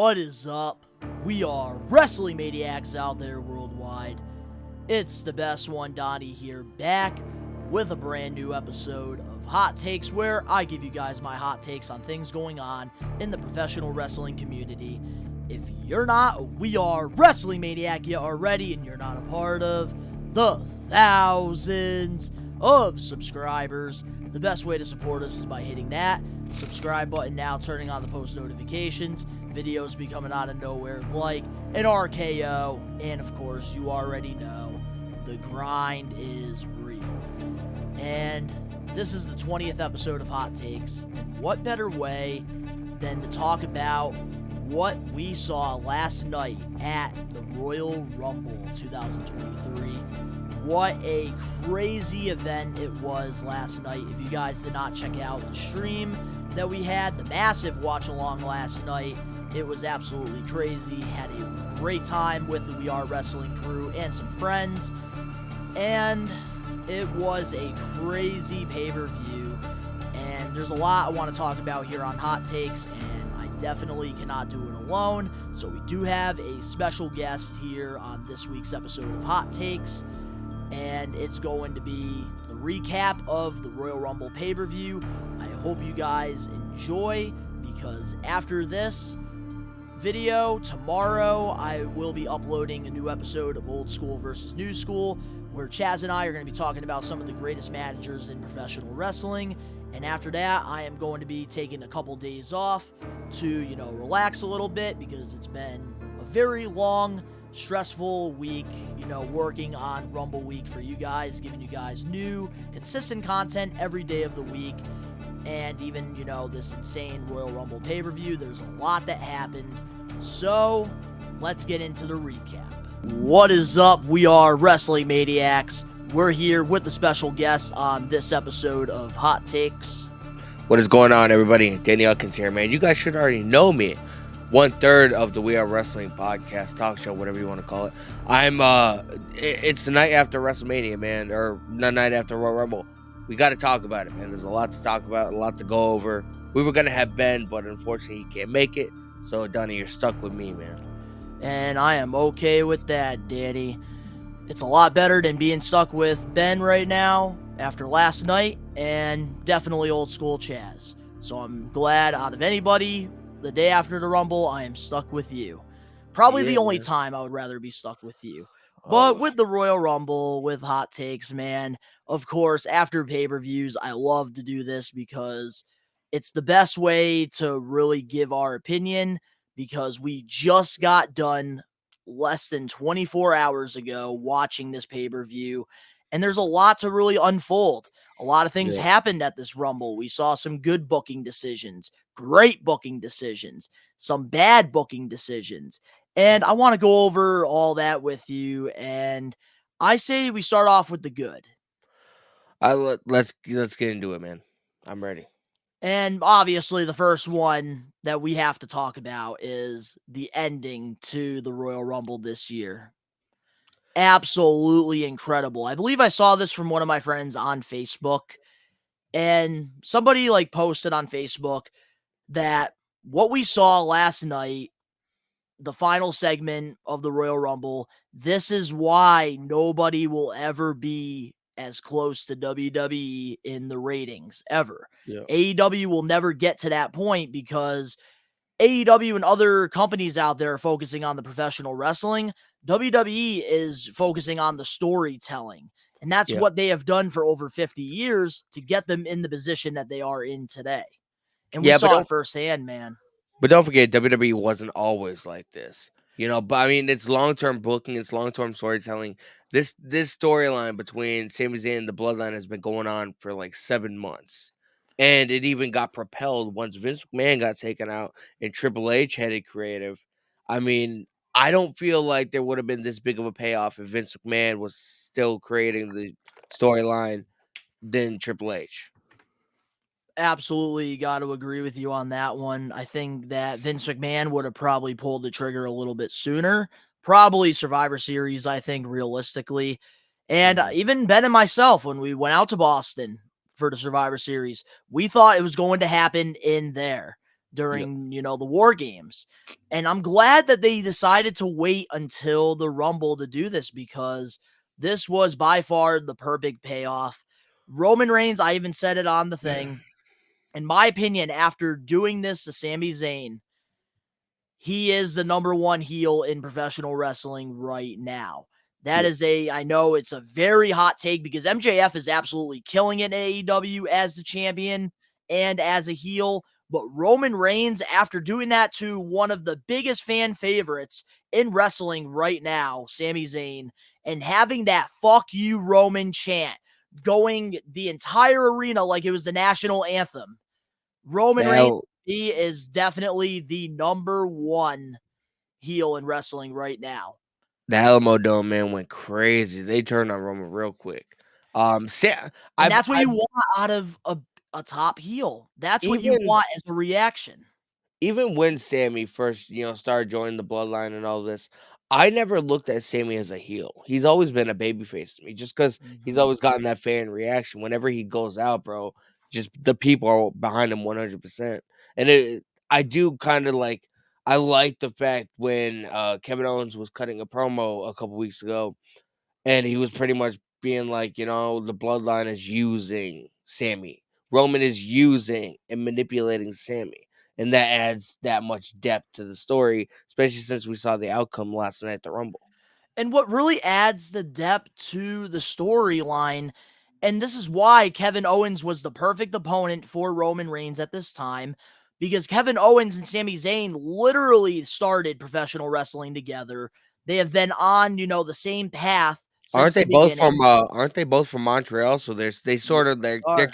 What is up? We are wrestling maniacs out there worldwide. It's the best one, Donnie here, back with a brand new episode of Hot Takes, where I give you guys my hot takes on things going on in the professional wrestling community. If you're not, we are Wrestling Maniac yet already, and you're not a part of the thousands of subscribers, the best way to support us is by hitting that subscribe button now, turning on the post notifications. Videos be coming out of nowhere like an RKO, and of course, you already know the grind is real. And this is the 20th episode of Hot Takes, and what better way than to talk about what we saw last night at the Royal Rumble 2023. What a crazy event it was last night. If you guys did not check out the stream that we had, the massive watch along last night, it was absolutely crazy. Had a great time with the We Are Wrestling crew and some friends. And it was a crazy pay-per-view. And there's a lot I want to talk about here on Hot Takes, and I definitely cannot do it alone. So we do have a special guest here on this week's episode of Hot Takes. And it's going to be the recap of the Royal Rumble pay-per-view. I hope you guys enjoy, because after this video, tomorrow I will be uploading a new episode of Old School versus New School, where Chaz and I are going to be talking about some of the greatest managers in professional wrestling. And after that, I am going to be taking a couple days off to, relax a little bit, because it's been a very long, stressful week, working on Rumble week for you guys, giving you guys new, consistent content every day of the week. And even, this insane Royal Rumble pay-per-view, there's a lot that happened. So, let's get into the recap. What is up? We are Wrestling Maniacs. We're here with the special guest on this episode of Hot Takes. What is going on, everybody? Danny Huckins here, man. You guys should already know me. 1/3 of the We Are Wrestling podcast, talk show, whatever you want to call it. It's the night after WrestleMania, man, or the night after Royal Rumble. We got to talk about it, man. There's a lot to talk about, a lot to go over. We were going to have Ben, but unfortunately he can't make it. So, Donnie, you're stuck with me, man. And I am okay with that, Daddy. It's a lot better than being stuck with Ben right now after last night, and definitely Old School Chaz. So I'm glad out of anybody, the day after the Rumble, I am stuck with you. Probably the only time I would rather be stuck with you. But with the Royal Rumble, with Hot Takes, man, of course, after pay-per-views, I love to do this because it's the best way to really give our opinion, because we just got done less than 24 hours ago watching this pay-per-view, and there's a lot to really unfold. A lot of things happened at this Rumble. We saw some good booking decisions, great booking decisions, some bad booking decisions. And I want to go over all that with you. And I say we start off with the good. Let's get into it, man. I'm ready. And obviously the first one that we have to talk about is the ending to the Royal Rumble this year. Absolutely incredible. I believe I saw this from one of my friends on Facebook, and somebody posted on Facebook that what we saw last night, the final segment of the Royal Rumble, this is why nobody will ever be as close to WWE in the ratings ever. Yeah. AEW will never get to that point, because AEW and other companies out there are focusing on the professional wrestling. WWE is focusing on the storytelling. And that's what they have done for over 50 years to get them in the position that they are in today. And we saw it firsthand, man. But don't forget, WWE wasn't always like this. But I mean, it's long-term booking, it's long-term storytelling. This storyline between Sami Zayn and the Bloodline has been going on for 7 months. And it even got propelled once Vince McMahon got taken out and Triple H headed creative. I mean, I don't feel like there would have been this big of a payoff if Vince McMahon was still creating the storyline than Triple H. Absolutely got to agree with you on that one. I think that Vince McMahon would have probably pulled the trigger a little bit sooner. Probably Survivor Series, I think, realistically. And even Ben and myself, when we went out to Boston for the Survivor Series, we thought it was going to happen in there. Yep. during, the War Games. And I'm glad that they decided to wait until the Rumble to do this because this was by far the perfect payoff. Roman Reigns, I even said it on the thing. In my opinion, after doing this to Sami Zayn, he is the number one heel in professional wrestling right now. That Yep. is I know it's a very hot take because MJF is absolutely killing it in AEW as the champion and as a heel. But Roman Reigns, after doing that to one of the biggest fan favorites in wrestling right now, Sami Zayn, and having that fuck you Roman chant going the entire arena like it was the national anthem, Roman Reigns, That he is definitely the number one heel in wrestling right now. the Alamo Dome, man, went crazy. They turned on Roman real quick. Sa And I've that's what you want out of a top heel. That's what you even want as a reaction. even when Sammy first, started joining the bloodline and all this, I never looked at Sammy as a heel. He's always been a babyface to me just because he's Mhm. always gotten that fan reaction. Whenever he goes out, bro, just the people are behind him 100%. And I do kind of I like the fact when Kevin Owens was cutting a promo a couple weeks ago and he was pretty much being like, the bloodline is using Sammy. Roman is using and manipulating Sammy. And that adds that much depth to the story, especially since we saw the outcome last night at the Rumble. And what really adds the depth to the storyline, and this is why Kevin Owens was the perfect opponent for Roman Reigns at this time, because Kevin Owens and Sami Zayn literally started professional wrestling together. They have been on, the same path since the beginning. Aren't they both from Montreal? So they Yes, sort of they are.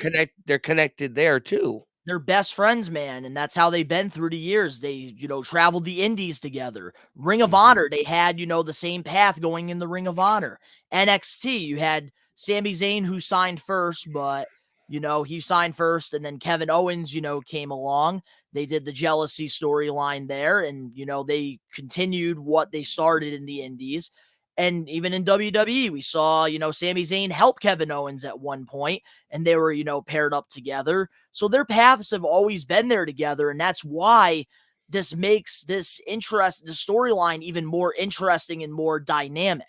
they're connected there too. They're best friends, man, and that's how they've been through the years. They, traveled the indies together. Ring of Mhm. Honor, they had, the same path going in the Ring of Honor. NXT, you had Sami Zayn who signed first, but he signed first, and then Kevin Owens, came along. They did the jealousy storyline there, and they continued what they started in the indies. And even in WWE, we saw, Sami Zayn help Kevin Owens at one point, and they were, paired up together. So their paths have always been there together, and that's why this makes the storyline even more interesting and more dynamic.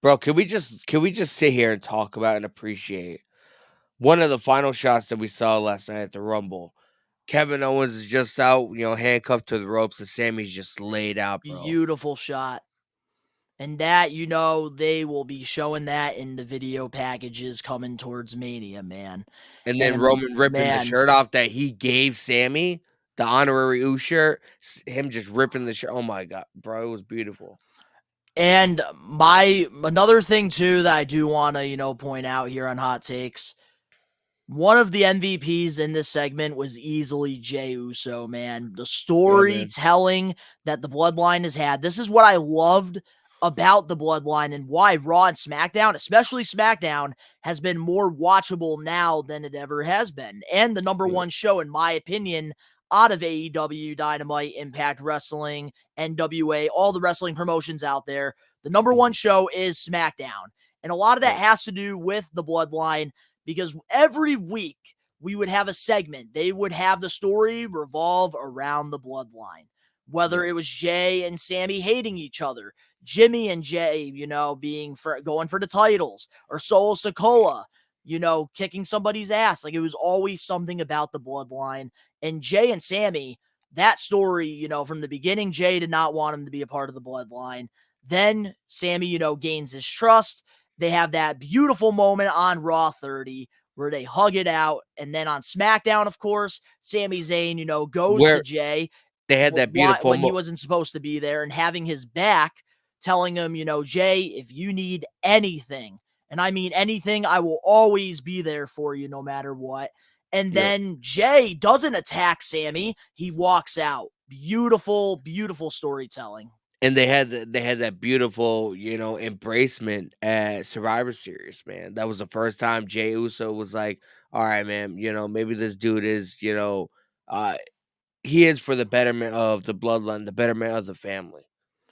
Bro, can we just sit here and talk about and appreciate one of the final shots that we saw last night at the Rumble? Kevin Owens is just out, handcuffed to the ropes, and Sammy's just laid out, bro. Beautiful shot. And that, they will be showing that in the video packages coming towards Mania, man. And then And Roman ripping the man, shirt off that he gave Sammy, the honorary U shirt, him just ripping the shirt. Oh my god, bro, it was beautiful. and my another thing too that I do want to, point out here on Hot Takes. One of the MVPs in this segment was easily Jey Uso, man. The Yeah, man. storytelling that the Bloodline has had. This is what I loved about the Bloodline and why Raw and SmackDown, especially SmackDown, has been more watchable now than it ever has been. And the number Yeah, one show, in my opinion, out of AEW, Dynamite, Impact Wrestling, NWA, all the wrestling promotions out there, the number one mhm, show is SmackDown. And a lot of that yeah, has to do with the Bloodline because every week we would have a segment. They would have the story revolve around the bloodline. Whether yeah. it was Jay and Sammy hating each other, Jimmy and Jay, going for the titles, or Solo Sokola, kicking somebody's ass. Like it was always something about the bloodline. And Jay and Sammy, that story, from the beginning, Jay did not want him to be a part of the bloodline. Then Sammy, gains his trust. They have that beautiful moment on Raw 30 where they hug it out. And then on SmackDown, of course, Sami Zayn, goes to Where Jay they had that beautiful when he wasn't supposed to be there and having his back, telling him, Jay, if you need anything, and I mean anything, I will always be there for you no matter what. And yeah. then Jay doesn't attack Sammy. He walks out. Beautiful, beautiful storytelling. And they had that beautiful, embracement at Survivor Series, man. That was the first time Jey Uso was like, "All right, man, maybe this dude is, uh he is for the betterment of the bloodline, the betterment of the family."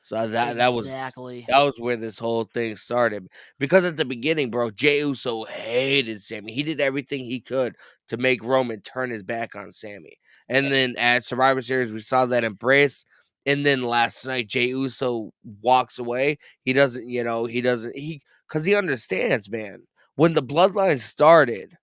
So Exactly. that was where this whole thing started. Because at the beginning, bro, Jey Uso hated Sammy. He did everything he could to make Roman turn his back on Sammy. And then at Survivor Series, we saw that embrace. And then last night, Jey Uso walks away. He doesn't, because he understands, man. When the bloodline started,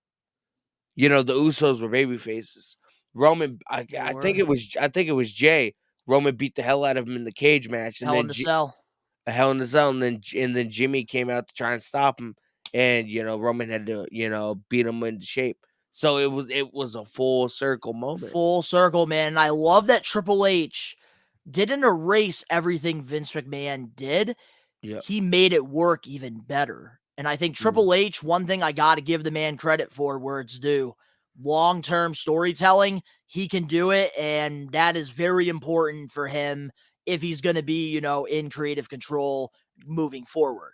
the Usos were baby faces. Roman, They I think were. I think it was Jay. Roman beat the hell out of him in the cage match, and Hell in then the Cell. a Hell in the Cell, and then Jimmy came out to try and stop him, and Roman had to beat him into shape. So it was a full circle moment. Full circle, man. And I love that Triple H didn't erase everything Vince McMahon did. Yep. He made it work even better. And I think Triple H, one thing I got to give the man credit for where it's due, long-term storytelling, he can do it, and that is very important for him if he's going to be, in creative control moving forward.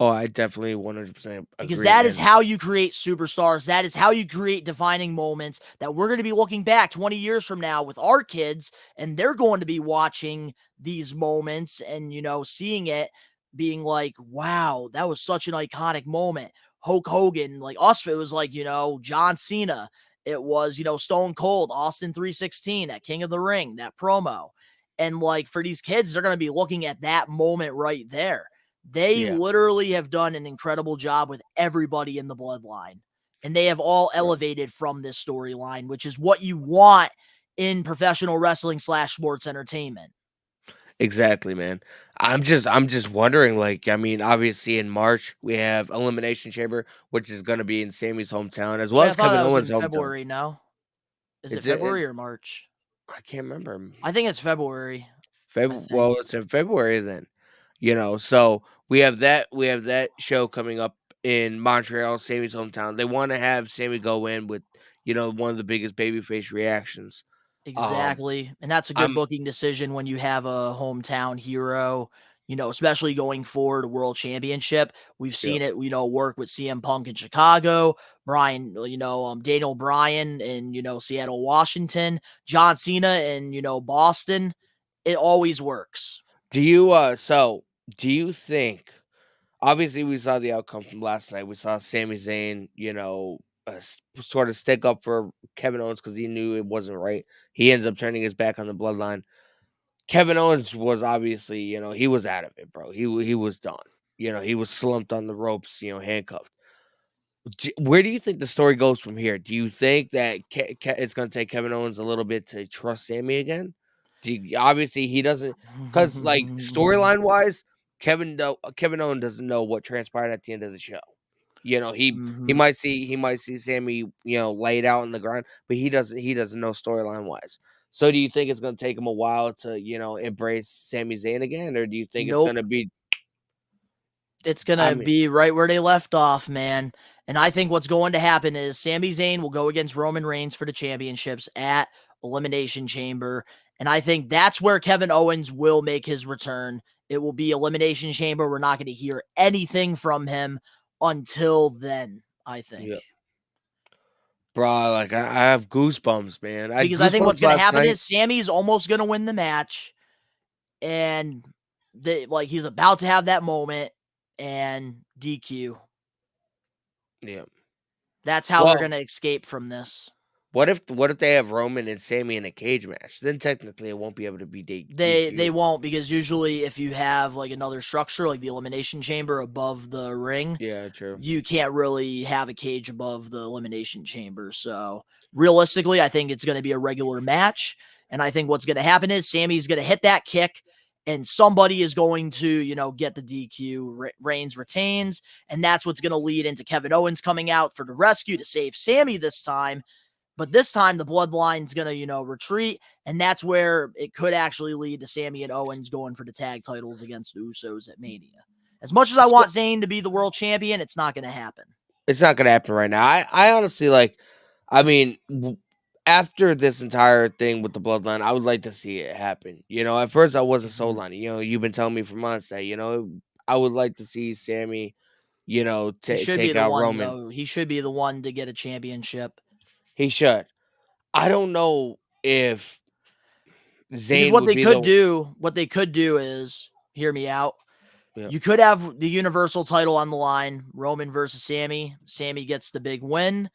Oh, I definitely 100% Because agree. that is And how you create superstars. That is how you create defining moments that we're going to be looking back 20 years from now with our kids, and they're going to be watching these moments and, seeing it, being like, wow, that was such an iconic moment. Hulk Hogan, like us, it was like, John Cena. It was, Stone Cold, Austin 316, that King of the Ring, that promo. And like for these kids, they're going to be looking at that moment right there. They yeah, literally have done an incredible job with everybody in the bloodline. And they have all yeah, elevated from this storyline, which is what you want in professional wrestling / sports entertainment. exactly, man. I'm just wondering, like, I mean, obviously in March we have Elimination Chamber, which is going to be in Sammy's hometown as well Wait, I as thought Kevin that was Owens' in hometown. February, no? Is it Is it? February Is or March? I can't remember. I think it's February, I Well, think. it's in February then. So we have that show coming up in Montreal, Sammy's hometown. They want to have Sammy go in with, one of the biggest babyface reactions. Um, Exactly. And that's a good I'm booking decision when you have a hometown hero, especially going forward a world championship. We've Yep. seen it, work with CM Punk in Chicago, Brian, Daniel Bryan in, Seattle, Washington, John Cena in, Boston. It always works. Do you think, obviously we saw the outcome from last night. We saw Sami Zayn, sort of stick up for Kevin Owens because he knew it wasn't right. He ends up turning his back on the bloodline. Kevin Owens was obviously, he was out of it, bro. He was done. He was slumped on the ropes, handcuffed. Where do you think the story goes from here? Do you think that it's going to take Kevin Owens a little bit to trust Sammy again? Obviously he doesn't, because like storyline wise, Kevin Owens doesn't know what transpired at the end of the show. He Mhm. might see Sammy, laid out on the ground, but he doesn't know storyline wise. So do you think it's gonna take him a while to, embrace Sami Zayn again, or do you think it's Nope. gonna be? It's I gonna mean, be right where they left off, man. And I think what's going to happen is Sami Zayn will go against Roman Reigns for the championships at Elimination Chamber. And I think that's where Kevin Owens will make his return. It will be Elimination Chamber. We're not going to hear anything from him until then, I think. yeah, bro. Like I have goosebumps, man. I had Because I think what's goosebumps going to last happen night. is Sammy's almost going to win the match. And he's about to have that moment and DQ. Yeah. That's how they're Well, going to escape from this. what if they have Roman and Sammy in a cage match? Then technically it won't be able to be They DQ. won't, because usually if you have like another structure like the elimination chamber above the ring, Yeah, true. you can't really have a cage above the elimination chamber. So realistically, I think it's going to be a regular match. And I think what's going to happen is Sammy's going to hit that kick and somebody is going to, get the DQ. Reigns retains. And that's what's going to lead into Kevin Owens coming out for the rescue to save Sammy this time. But this time the bloodline's going to, retreat. And that's where it could actually lead to Sammy and Owens going for the tag titles against the Usos at Mania. As much as I So want Zayn to be the world champion, it's not going to happen. it's not gonna happen right now. I honestly like. I mean, after this entire thing with the bloodline, I would like to see it happen. At first I wasn't sold Mhm. on it. You've been telling me for months that I would like to see Sammy, He should be take the out one, Roman. though. He should be the one to get a championship. He should. I don't know if Because Zayn would be what they could do is, hear me out. yeah, You could have the Universal title on the line, Roman versus Sammy. Sammy gets the big win.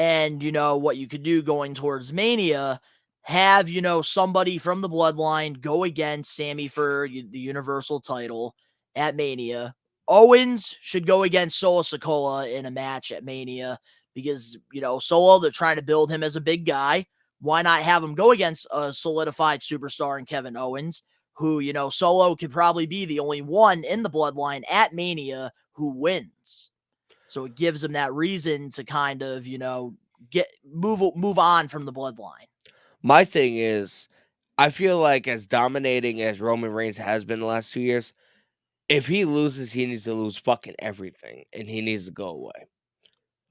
And, what you could do going towards Mania, have, somebody from the bloodline go against Sammy for the Universal title at Mania. Owens should go against Solo Sikoa in a match at Mania because, Solo, they're trying to build him as a big guy. Why not have him go against a solidified superstar in Kevin Owens, who, Solo could probably be the only one in the bloodline at Mania who wins. So it gives him that reason to kind of, move on from the bloodline. My thing is, I feel like as dominating as Roman Reigns has been the last 2 years, if he loses, he needs to lose fucking everything, and he needs to go away.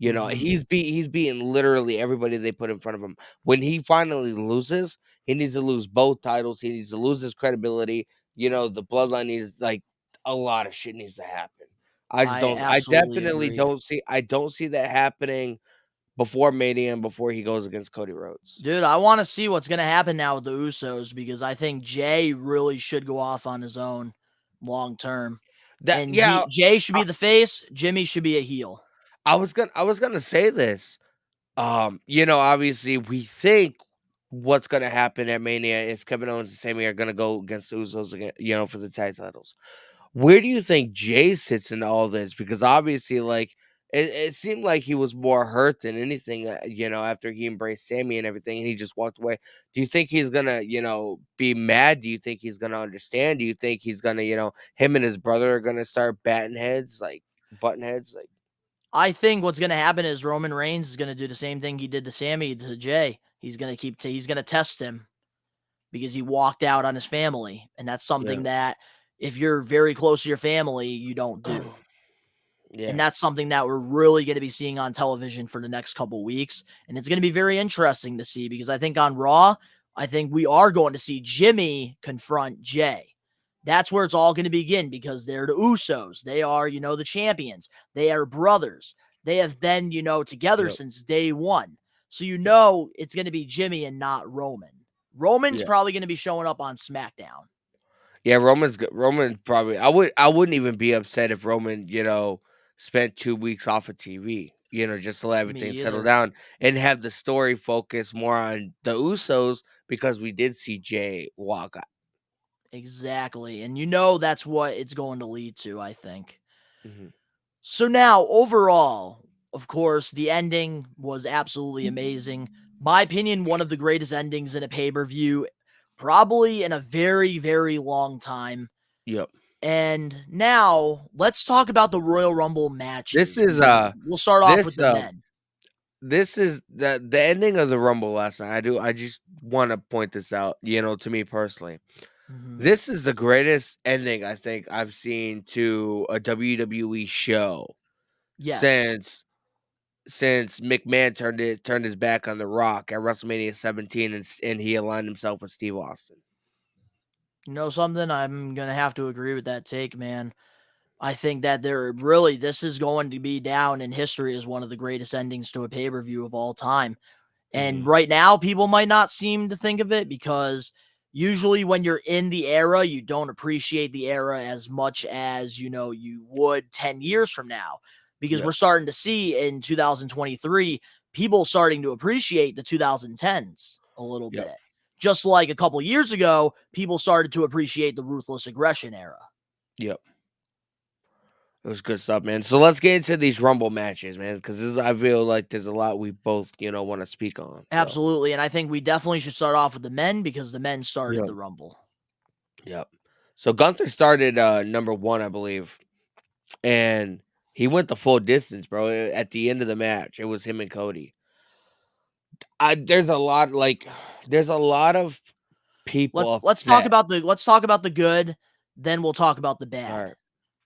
Mm-hmm. He's beating literally everybody they put in front of him. When he finally loses, he needs to lose both titles. He needs to lose his credibility. The bloodline needs like a lot of shit needs to happen. I just I don't. I absolutely definitely agree. don't see. I don't see that happening before Mania and before he goes against Cody Rhodes. Dude, I want to see what's going to happen now with the Usos because I think Jay really should go off on his own long term. That And yeah. Jay should I, be the face, Jimmy should be a heel. I was gonna say this. Obviously we think what's gonna happen at Mania is Kevin Owens and Sami are gonna go against the Usos again, for the tag titles. Where do you think Jay sits in all this? Because obviously, like, it seemed like he was more hurt than anything, after he embraced Sammy and everything, and he just walked away. Do you think he's gonna, be mad? Do you think he's gonna understand? Do you think he's gonna, him and his brother are gonna start button heads? Like, I think what's going to happen is Roman Reigns is going to do the same thing he did to Sammy to Jay. He's going to he's going to test him because he walked out on his family. And that's yeah, something that if you're very close to your family, you don't do. And yeah, that's something that we're really going to be seeing on television for the next couple weeks. And it's going to be very interesting to see because I think on Raw, I think we are going to see Jimmy confront Jay. That's where it's all going to begin because they're the Usos. They are, the champions. They are brothers. They have been, together yep, since day one. So yep, it's going to be Jimmy and not Roman. Roman's yeah. probably going to be showing up on SmackDown. Yeah, Roman probably I wouldn't even be upset if Roman, spent 2 weeks off of TV, just to let Me everything settle either. down and have the story focus more on the Usos because we did see Jay walk out. Exactly. And that's what it's going to lead to, I think. Mhm. So now, overall, of course, the ending was absolutely amazing. My opinion, one of the greatest endings in a pay-per-view, probably in a very, very long time. Yep. And now, let's talk about the Royal Rumble This matches is because we'll start off with this the men. this is the ending of the Rumble last night. I just want to point this out, to me personally. Mhm. This is the greatest ending I think I've seen to a WWE show Yes. since McMahon turned his back on The Rock at WrestleMania 17 and he aligned himself with Steve Austin. You know something? I'm going to have to agree with that take, man. I think that this is going to be down in history as one of the greatest endings to a pay-per-view of all time. And Mhm. right now, people might not seem to think of it because usually when you're in the era, you don't appreciate the era as much as, you would 10 years from now. Because we're Yep. starting to see in 2023, people starting to appreciate the 2010s a little Yep. bit. Just like a couple years ago, people started to appreciate the ruthless aggression era. Yep. It was good stuff, man. So let's get into these Rumble matches, man, because I feel like there's a lot we both, want to speak on. So, Absolutely. And I think we definitely should start off with the men because the men started yep. the Rumble. Yep. So Gunther started number one, I believe, and he went the full distance, bro. At the end of the match, it was him and Cody. There's a lot of people Let's talk upset. about the good, then we'll talk about the All bad right.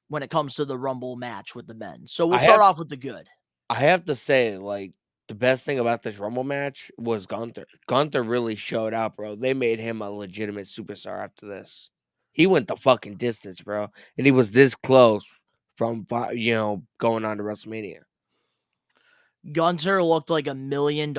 when it comes to the Rumble match with the men. So we'll I start have off with the good. I have to say, like, the best thing about this Rumble match was Gunther. Gunther really showed out, bro. They made him a legitimate superstar after this. He went the fucking distance, bro. And he was this close from going on to WrestleMania. Gunter looked like $1 million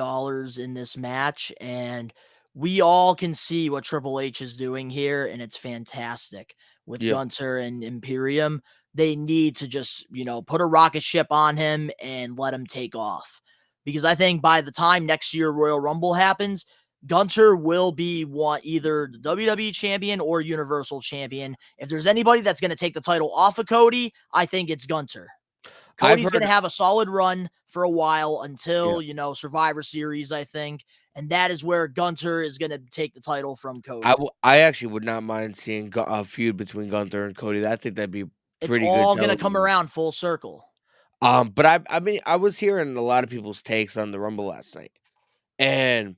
in this match, and we all can see what Triple H is doing here, and it's fantastic with Yeah. Gunter and Imperium. They need to just, put a rocket ship on him and let him take off because I think by the time next year Royal Rumble happens, Gunter will be either the WWE champion or Universal champion. If there's anybody that's going to take the title off of Cody, I think it's Gunter. I've Cody's going heard to have a solid run for a while yeah. until, Survivor Series, I think. And that is where Gunter is going to take the title from Cody. I actually would not mind seeing a feud between Gunther and Cody. I think that'd be It's pretty good all going to come television. around full circle. But I mean, I was hearing a lot of people's takes on the Rumble last night, and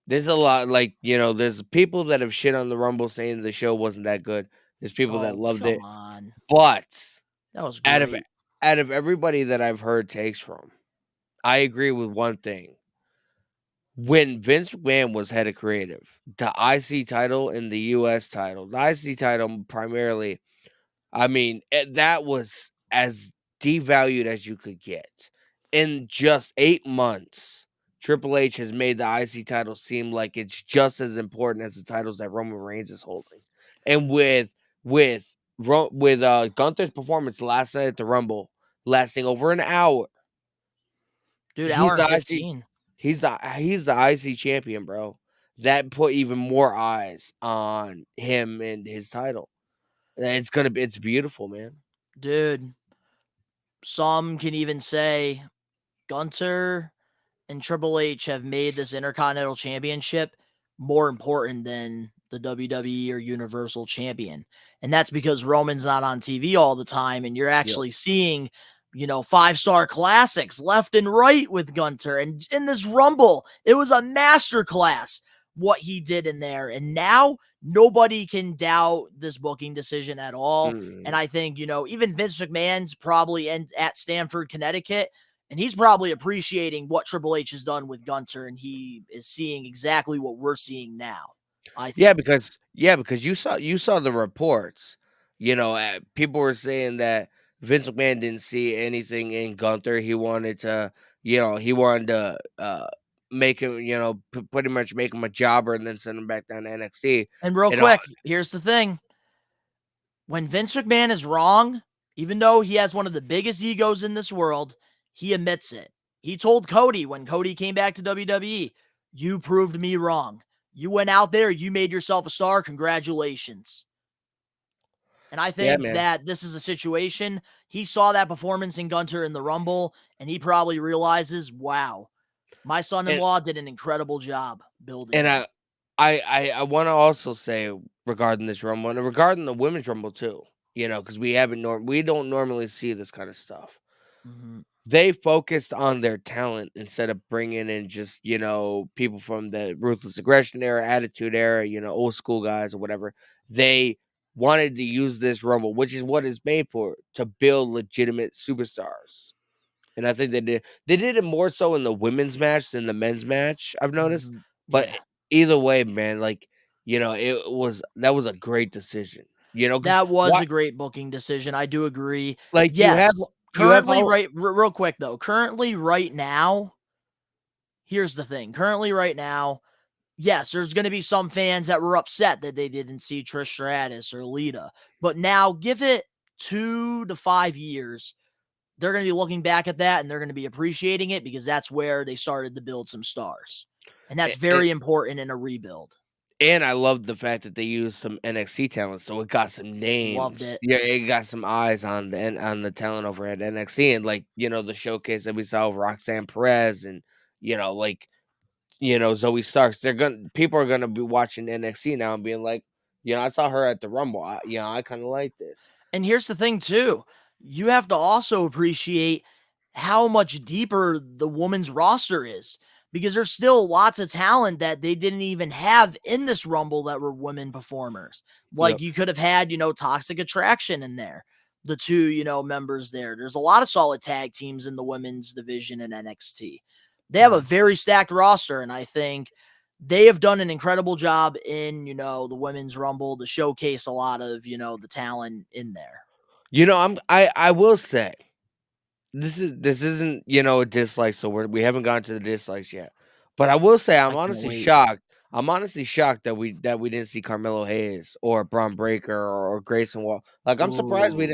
there's a lot there's people that have shit on the Rumble saying the show wasn't that good. There's people that Oh, loved come it, on. but That was out of great. out of everybody that I've heard takes from, I agree with one thing. When Vince McMahon was head of creative, the IC title and the US title, the IC title primarily, I mean, that was as devalued as you could get. In just 8 months, Triple H has made the IC title seem like it's just as important as the titles that Roman Reigns is holding. And with Gunther's performance last night at the Rumble lasting over an hour, Dude, he's hour and the IC 15. he's the IC champion, bro. That put even more eyes on him and his title. It's beautiful, man. Dude, some can even say Gunter and Triple H have made this Intercontinental Championship more important than the WWE or Universal Champion. And that's because Roman's not on TV all the time, and you're Yep. actually seeing, 5-star classics left and right with Gunter. And in this Rumble, it was a masterclass what he did in there. And now nobody can doubt this booking decision at all. And Mm. I think, even Vince McMahon's probably at Stamford, Connecticut, and he's probably appreciating what Triple H has done with Gunter, and he is seeing exactly what we're seeing now, I Yeah, think. because you saw the reports. People were saying that Vince McMahon didn't see anything in Gunther. He wanted to make him, pretty much make him a jobber and then send him back down to NXT. And real And all, quick, here's the thing. When Vince McMahon is wrong, even though he has one of the biggest egos in this world, he admits it. He told Cody when Cody came back to WWE, you proved me wrong. You went out there, you made yourself a star. Congratulations. And I yeah, think man. that this is a situation. He saw that performance in Gunter in the Rumble, and he probably realizes, wow, my And son-in-law did an incredible job building and me. I want to also say regarding this Rumble and regarding the women's Rumble too. Because we don't normally see this kind of stuff. Mm-hmm. They focused on their talent instead of bringing in just, people from the Ruthless Aggression era, Attitude era, old school guys or whatever. They wanted to use this Rumble, which is what it's made for, to build legitimate superstars. And I think they did it more so in the women's match than the men's match, I've noticed. Mm-hmm. But Yeah, either way, man, that was a great decision. Because that was what a great booking decision. I do agree. like Yes, you have currently, how real quick though, currently, right now, here's the thing. Currently, right now, yes, there's going to be some fans that were upset that they didn't see Trish Stratus or Lita. But now, give it 2 to 5 years, they're going to be looking back at that and they're going to be appreciating it because that's where they started to build some stars. And that's very important in a rebuild. And I loved the fact that they used some NXT talent, so it got some Loved names. it. Yeah, it got some eyes on the talent over at NXT, and the showcase that we saw of Roxanne Perez and Zoe Starks. People are gonna be watching NXT now and being like, I saw her at the Rumble. I kind of like this. And here's the thing, too. You have to also appreciate how much deeper the women's roster is because there's still lots of talent that they didn't even have in this Rumble that were women performers. Like Yep. you could have had, Toxic Attraction in there, the two, members there. There's a lot of solid tag teams in the women's division in NXT. They have a Mhm. very stacked roster, and I think they have done an incredible job in, the women's Rumble to showcase a lot of, the talent in there. I will say this isn't a dislike, so we haven't gotten to the dislikes yet. But I will say I can't wait. I'm honestly shocked that we didn't see Carmelo Hayes or Braun Breaker or Grayson Wall. Like Ooh. I'm surprised we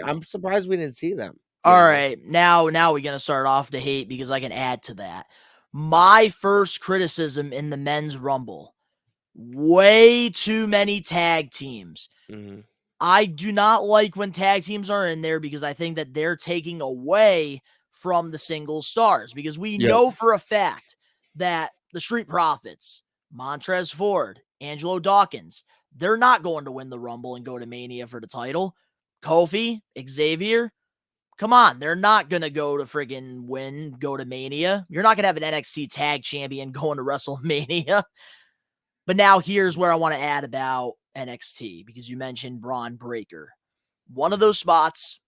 didn't see them. All right. Now we're gonna start off the hate because I can add to that. My first criticism in the men's Rumble, way too many tag teams. Mhm. I do not like when tag teams are in there because I think that they're taking away from the single stars, because we Yep. know for a fact that the Street Profits, Montrez Ford, Angelo Dawkins, they're not going to win the Rumble and go to Mania for the title. Kofi, Xavier, come on, they're not going to go to friggin' go to Mania. You're not going to have an NXT tag champion going to WrestleMania. But now here's where I want to add about NXT, because you mentioned Braun Breaker. One of those spots,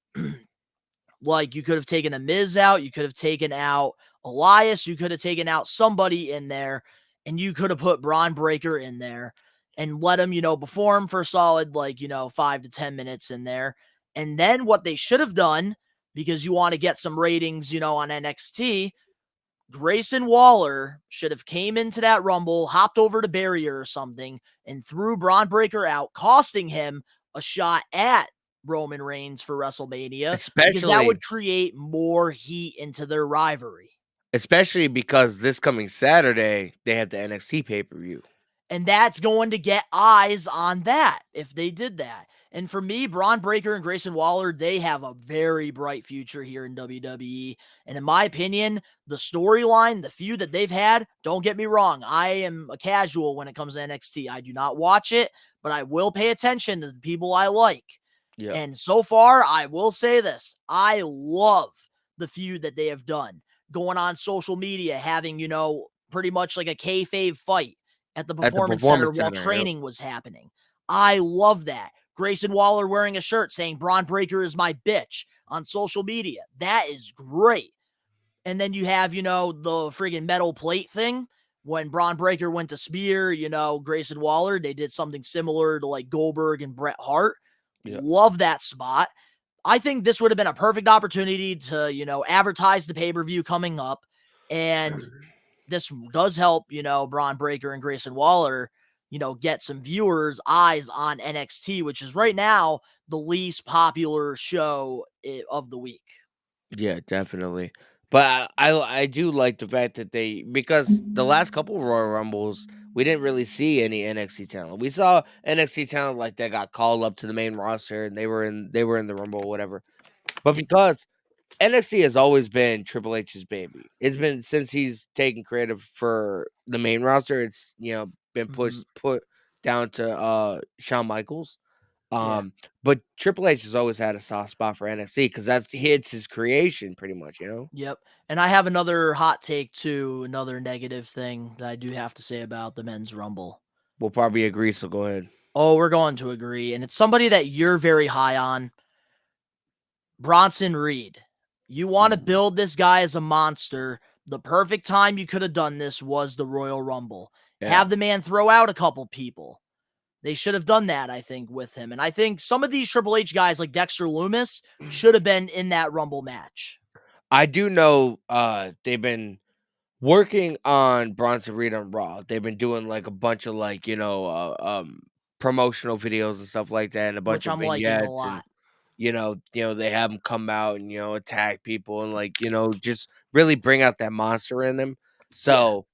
like you could have taken a Miz out, you could have taken out Elias, you could have taken out somebody in there, and you could have put Braun Breaker in there and let him, perform for a solid, 5 to 10 minutes in there. And then what they should have done, because you want to get some ratings, on NXT, Grayson Waller should have came into that Rumble, hopped over to barrier or something, and threw Braun Breaker out, costing him a shot at Roman Reigns for WrestleMania, because that Especially would create more heat into their rivalry. especially because this coming Saturday, they have the NXT pay-per-view. And that's going to get eyes on that if they did that. And for me, Braun Breaker and Grayson Waller, they have a very bright future here in WWE. And in my opinion, the storyline, the feud that they've had, don't get me wrong, I am a casual when it comes to NXT. I do not watch it, but I will pay attention to the people I like. Yep. And so far, I will say this, I love the feud that they have done. Going on social media, having, pretty much like a kayfabe fight at the At the Performance Center Performance while Center, yep. training was happening. I love that. Grayson Waller wearing a shirt saying Braun Breaker is my bitch on social media. That is great. And then you have, the friggin' metal plate thing. When Braun Breaker went to spear, Grayson Waller, they did something similar to like Goldberg and Bret Hart. Yep. Love that spot. I think this would have been a perfect opportunity to, advertise the pay-per-view coming up. And this does help, Braun Breaker and Grayson Waller, get some viewers' eyes on NXT, which is right now the least popular show of the week. Yeah, definitely. But I do like the fact that because the last couple of Royal Rumbles, we didn't really see any NXT talent. We saw NXT talent like that got called up to the main roster and they were in the Rumble or whatever. But because NXT has always been Triple H's baby. It's been since he's taken creative for the main roster, it's been put down to Shawn Michaels. Yeah. But Triple H has always had a soft spot for NXT because it's his creation, pretty much. Yep. And I have another hot take too, another negative thing that I do have to say about the men's Rumble. We'll probably agree, so go ahead. Oh, we're going to agree. And it's somebody that you're very high on, Bronson Reed. You want to build this guy as a monster. The perfect time you could have done this was the Royal Rumble. Yeah. Have the man throw out a couple people. They should have done that, I think, with him. And I think some of these Triple H guys like Dexter Lumis should have been in that Rumble match. I do know they've been working on Bronson Reed on Raw. They've been doing like a bunch of promotional videos and stuff like that, and a bunch Which of I'm liking a vignettes, and lot. they have him come out and attack people and just really bring out that monster in them. So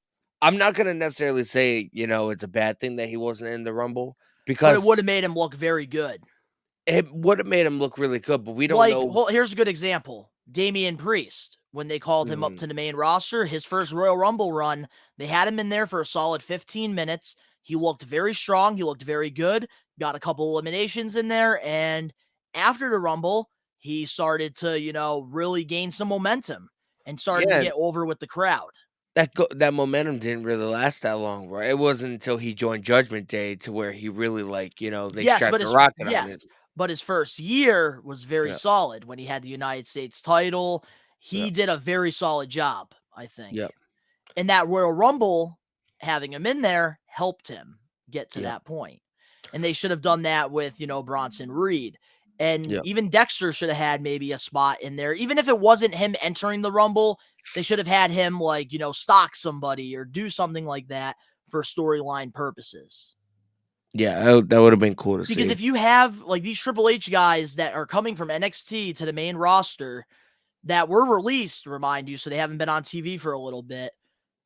I'm not gonna necessarily say it's a bad thing that he wasn't in the Rumble But it because would have made him look very good. it would have made him look really good, but we don't know. Well, here's a good example. Damian Priest, when they called him up to the main roster, his first Royal Rumble run, they had him in there for a solid 15 minutes. He looked very strong. He looked very good. Got a couple eliminations in there. And after the Rumble, he started to, really gain some momentum and started to Yeah, get over with the crowd. that momentum didn't really last that long, right? It wasn't until he joined Judgment Day to where he really they strapped a rocket on it. But his first year was very Yeah, solid when he had the United States title. yeah, He did a very solid job, I think. yeah, And that Royal Rumble, having him in there, helped him get to yeah, that point. And they should have done that with, Bronson Reed. And yeah. even Dexter should have had maybe a spot in there. Even if it wasn't him entering the Rumble, they should have had him stalk somebody or do something like that for storyline purposes. Yeah, that would have been cool to Because see. if you have these Triple H guys that are coming from NXT to the main roster that were released, remind you, so they haven't been on TV for a little bit,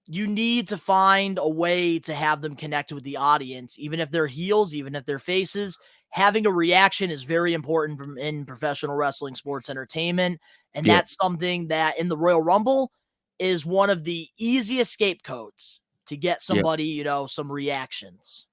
you need to find a way to have them connect with the audience, even if they're heels, even if they're faces. Having a reaction is very important in professional wrestling sports entertainment. And Yep. that's something that in the Royal Rumble is one of the easiest scapegoats to get Yep. somebody, some reactions.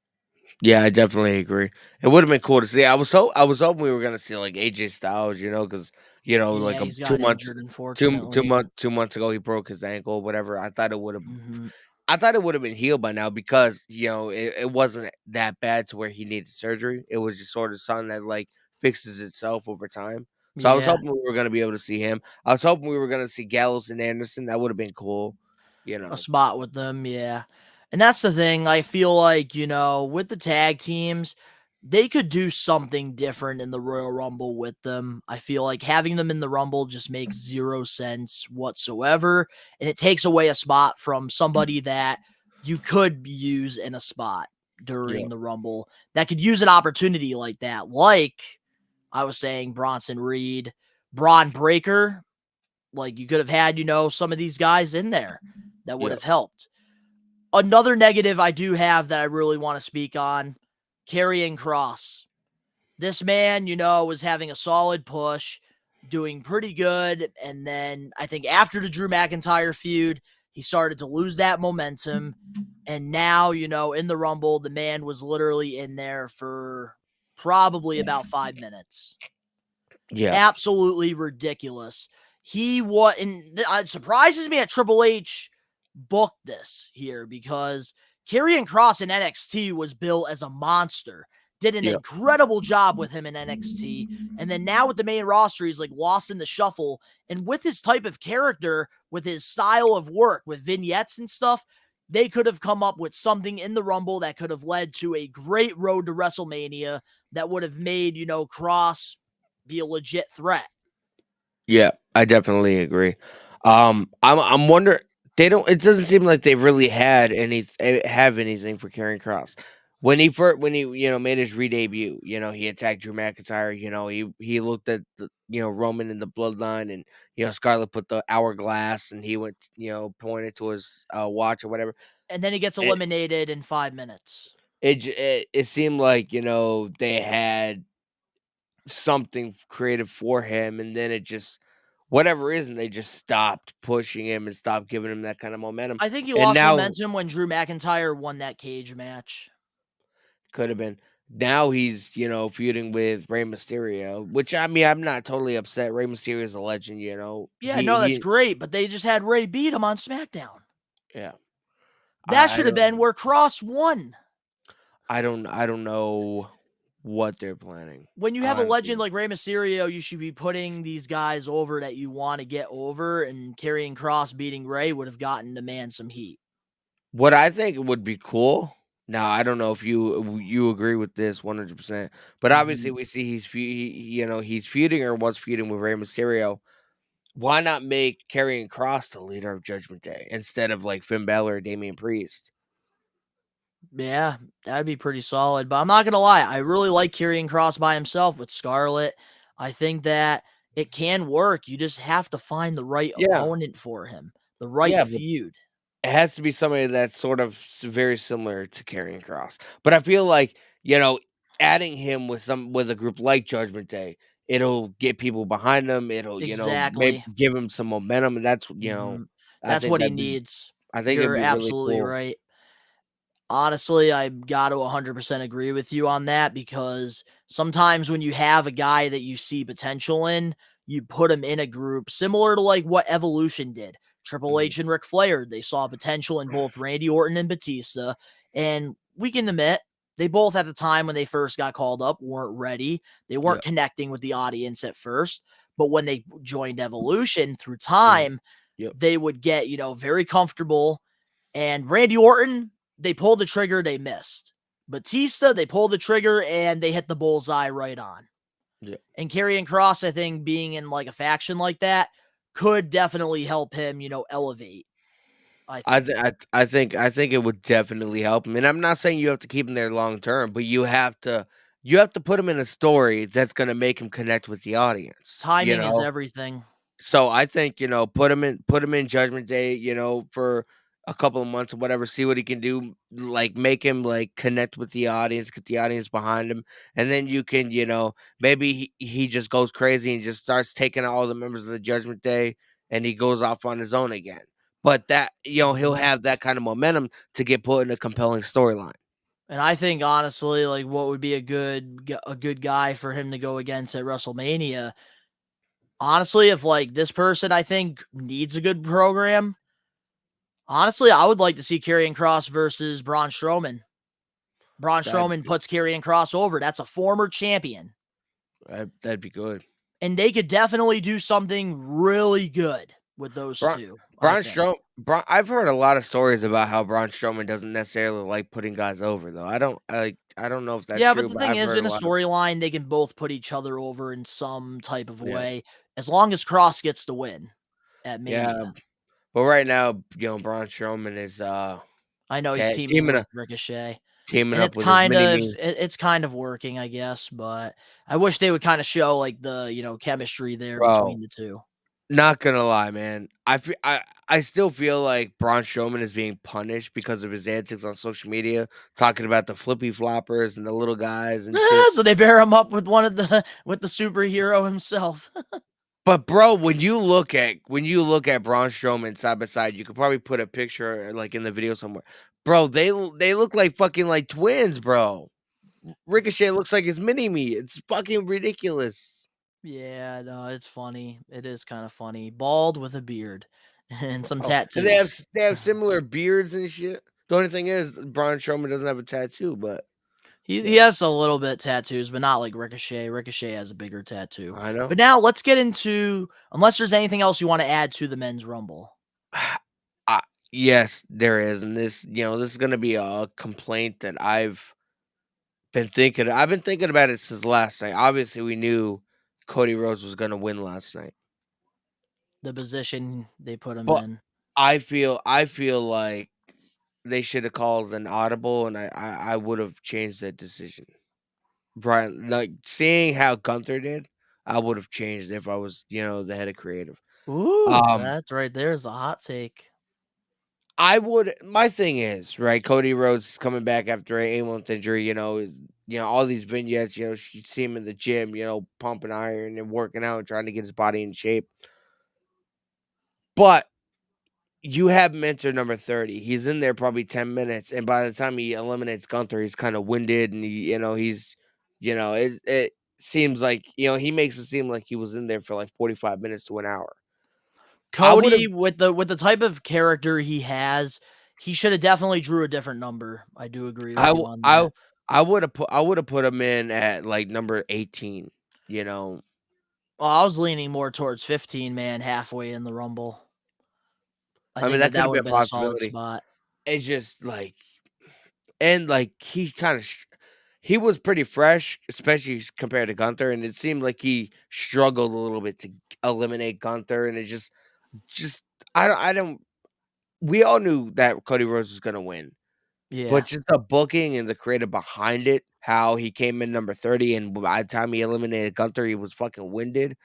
Yeah, I definitely agree. It would have been cool to see. I was hoping we were gonna see like AJ Styles, because Yeah, like he's got injured, unfortunately. 2 months ago he broke his ankle, whatever. Hmm. I thought it would have been healed by now because it wasn't that bad to where he needed surgery. It was just sort of something that like fixes itself over time. So I was Yeah. hoping we were gonna be able to see him. I was hoping we were gonna see Gallows and Anderson. That would have been cool, you A know. spot with them, yeah. And that's the thing. I feel like, with the tag teams, they could do something different in the Royal Rumble with them. I feel like having them in the Rumble just makes zero sense whatsoever. And it takes away a spot from somebody that you could use in a spot Yeah, during the Rumble that could use an opportunity like that. Like I was saying, Bronson Reed, Braun Breaker. Like you could have had, some of these guys in there that would yeah, have helped. Another negative I do have that I really want to speak on, Karrion Cross. This man, was having a solid push, doing pretty good. And then I think after the Drew McIntyre feud, he started to lose that momentum. And now, in the Rumble, the man was literally in there for probably about 5 minutes. yeah, Absolutely ridiculous. He was, and it surprises me that Triple H booked this here because Karrion Cross in NXT was built as a monster. Did an yeah. incredible job with him in NXT. And then now with the main roster, he's like lost in the shuffle. And with his type of character, with his style of work, with vignettes and stuff, they could have come up with something in the Rumble that could have led to a great road to WrestleMania that would have made, Cross be a legit threat. Yeah, I definitely agree. I'm wondering they don't. It doesn't seem like they really had have anything for Karrion Cross. When he made his re debut, he attacked Drew McIntyre. He looked at the Roman in the bloodline, and Scarlett put the hourglass, and he went pointed to his watch or whatever. And then he gets It eliminated in 5 minutes. it seemed like they had something creative for him, and then it just whatever reason they just stopped pushing him and stopped giving him that kind of momentum. I think he And lost now momentum when Drew McIntyre won that cage match. could have been now he's feuding with Rey Mysterio, which I mean I'm not totally upset. Rey Mysterio is a legend. Yeah, no, that's He great, but they just had Ray beat him on SmackDown. yeah. That I should have been don't where Cross won. I don't know what they're planning, When you have a legend honestly. like Rey Mysterio, you should be putting these guys over that you want to get over, and Karrion Cross beating Ray would have gotten the man some heat. What I think would be cool. Now, I don't know if you agree with this 100%, but obviously Mhm. we see he's feuding or was feuding with Rey Mysterio. Why not make Karrion Cross the leader of Judgment Day instead of like Finn Balor or Damian Priest? Yeah, that'd be pretty solid. But I'm not gonna lie, I really like Karrion Cross by himself with Scarlett. I think that it can work. You just have to find the right Yeah, opponent for him, the right yeah, but feud. it has to be somebody that's sort of very similar to Karrion Cross. But I feel like adding him with a group like Judgment Day, it'll get people behind him. It'll maybe Exactly. give him some momentum, and that's Mhm. I That's think what he that'd be needs. I think it'd You're be really absolutely cool. right. Honestly, I got to 100% agree with you on that because sometimes when you have a guy that you see potential in, you put him in a group similar to like what Evolution did. Triple Mhm. H and Ric Flair, they saw potential in both Randy Orton and Batista. And we can admit, they both at the time when they first got called up weren't ready. They Yeah, weren't connecting with the audience at first. But when they joined Evolution through mhm, time, yep, they would get, very comfortable. And Randy Orton, they pulled the trigger, they missed. Batista, they pulled the trigger and they hit the bullseye right on. yep. And Karrion Cross, I think, being in like a faction like that could definitely help him, elevate. I think. I think it would definitely help him, and I'm not saying you have to keep him there long term, but you have to put him in a story that's gonna make him connect with the audience, you Timing is know? everything. So I think, put him in Judgment Day, for a couple of months or whatever, see what he can do, like make him like connect with the audience, get the audience behind him, and then you can, maybe he just goes crazy and just starts taking out all the members of the Judgment Day, and he goes off on his own again. But that he'll Mhm. have that kind of momentum to get put in a compelling storyline. And I think honestly, like what would be a good guy for him to go against at WrestleMania. Honestly, if like this person I think needs a good program, honestly, I would like to see Karrion Kross versus Braun Strowman. Braun That Strowman puts Karrion Kross over. That's a former champion. that'd be good. And they could definitely do something really good with those Braun two, I Braun think. Strom Braun I've heard a lot of stories about how Braun Strowman doesn't necessarily like putting guys over, though. I don't know if that's Yeah, but true, the but thing I've is, heard a in a lot of storyline, they can both put each other over in some type of yeah. way, as long as Cross gets the win at Yeah, Mania. but right now, Braun Strowman is, I know he's ta teaming teaming with up Ricochet, teaming and up it's with his kind of mini-me. it's kind of working, I guess. But I wish they would kind of show like the chemistry there Bro, between the two. not gonna lie, man. I still feel like Braun Strowman is being punished because of his antics on social media, talking about the flippy floppers and the little guys and shit. So they pair him up with one of the with the superhero himself. But bro, when you look at Braun Strowman side by side, you could probably put a picture like in the video somewhere. Bro, they look like fucking like twins, bro. Ricochet looks like his mini me. It's fucking ridiculous. Yeah, no, it's funny. It is kind of funny. Bald with a beard and some Oh, and they have tattoos. they have similar beards and shit. The only thing is Braun Strowman doesn't have a tattoo, but He yeah, has a little bit tattoos, but not like Ricochet. Ricochet has a bigger tattoo. I know. But now let's get into unless there's anything else you want to add to the men's rumble. I, yes, there is, and this is gonna be a complaint that I've been thinking about it since last night. Obviously, we knew Cody Rhodes was gonna win last night, The position they put him but in. I feel like they should have called an audible, and I would have changed that decision. Brian, like seeing how Gunther did, I would have changed if I was, the head of creative. Ooh, Um, that's right. There's a hot take. I would. My thing is right. Cody Rhodes is coming back after a 8 month injury. All these vignettes. You see him in the gym. Pumping iron and working out, and trying to get his body in shape. But you have mentor number 30. He's in there probably 10 minutes, and by the time he eliminates Gunther, he's kind of winded, and it seems like he makes it seem like he was in there for like 45 minutes to an hour. I would have Cody with the type of character he has, he should have definitely drew a different number. I do agree with I you w- on I that. I would have put him in at like number 18. Well, I was leaning more towards 15 man halfway in the rumble. I I mean think that could that have would been have a been a solid possibility. spot. It's just like and like he kind of he was pretty fresh, especially compared to Gunther, and it seemed like he struggled a little bit to eliminate Gunther, and it just I don't. We all knew that Cody Rhodes was gonna win, but Yeah. just the booking and the creative behind it, how he came in number 30, and by the time he eliminated Gunther, he was fucking winded.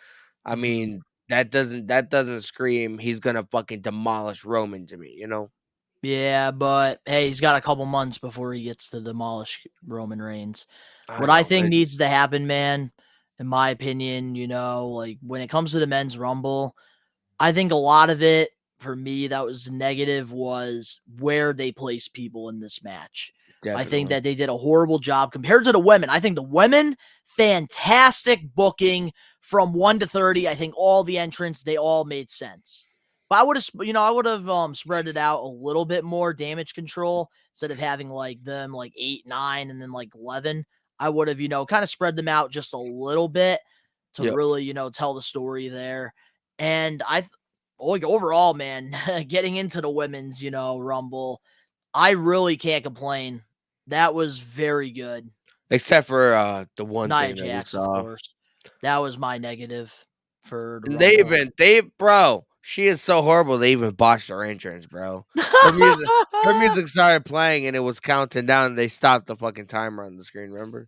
I Mhm. mean, that doesn't scream he's gonna fucking demolish Roman to me. Yeah, but hey, he's got a couple months before he gets to demolish Roman Reigns. I What I know, think but needs to happen, man, in my opinion, like when it comes to the men's rumble, I think a lot of it for me that was negative was where they placed people in this match. I think definitely. that they did a horrible job compared to the women. I think the women, fantastic booking from 1 to 30. I think all the entrants, they all made sense. But I would have spread it out a little bit more damage control instead of having like them like 8, 9, and then like 11. I would have, kind of spread them out just a little bit to Yep. really, tell the story there. And like overall, man, getting into the women's, rumble, I really can't complain. That was very good. Except for, the one Nia thing that we Jax, of saw. course. That was my negative for the And rumble. she is so horrible, they even botched her entrance, bro. Her music her music started playing, and it was counting down, and they stopped the fucking timer on the screen, remember?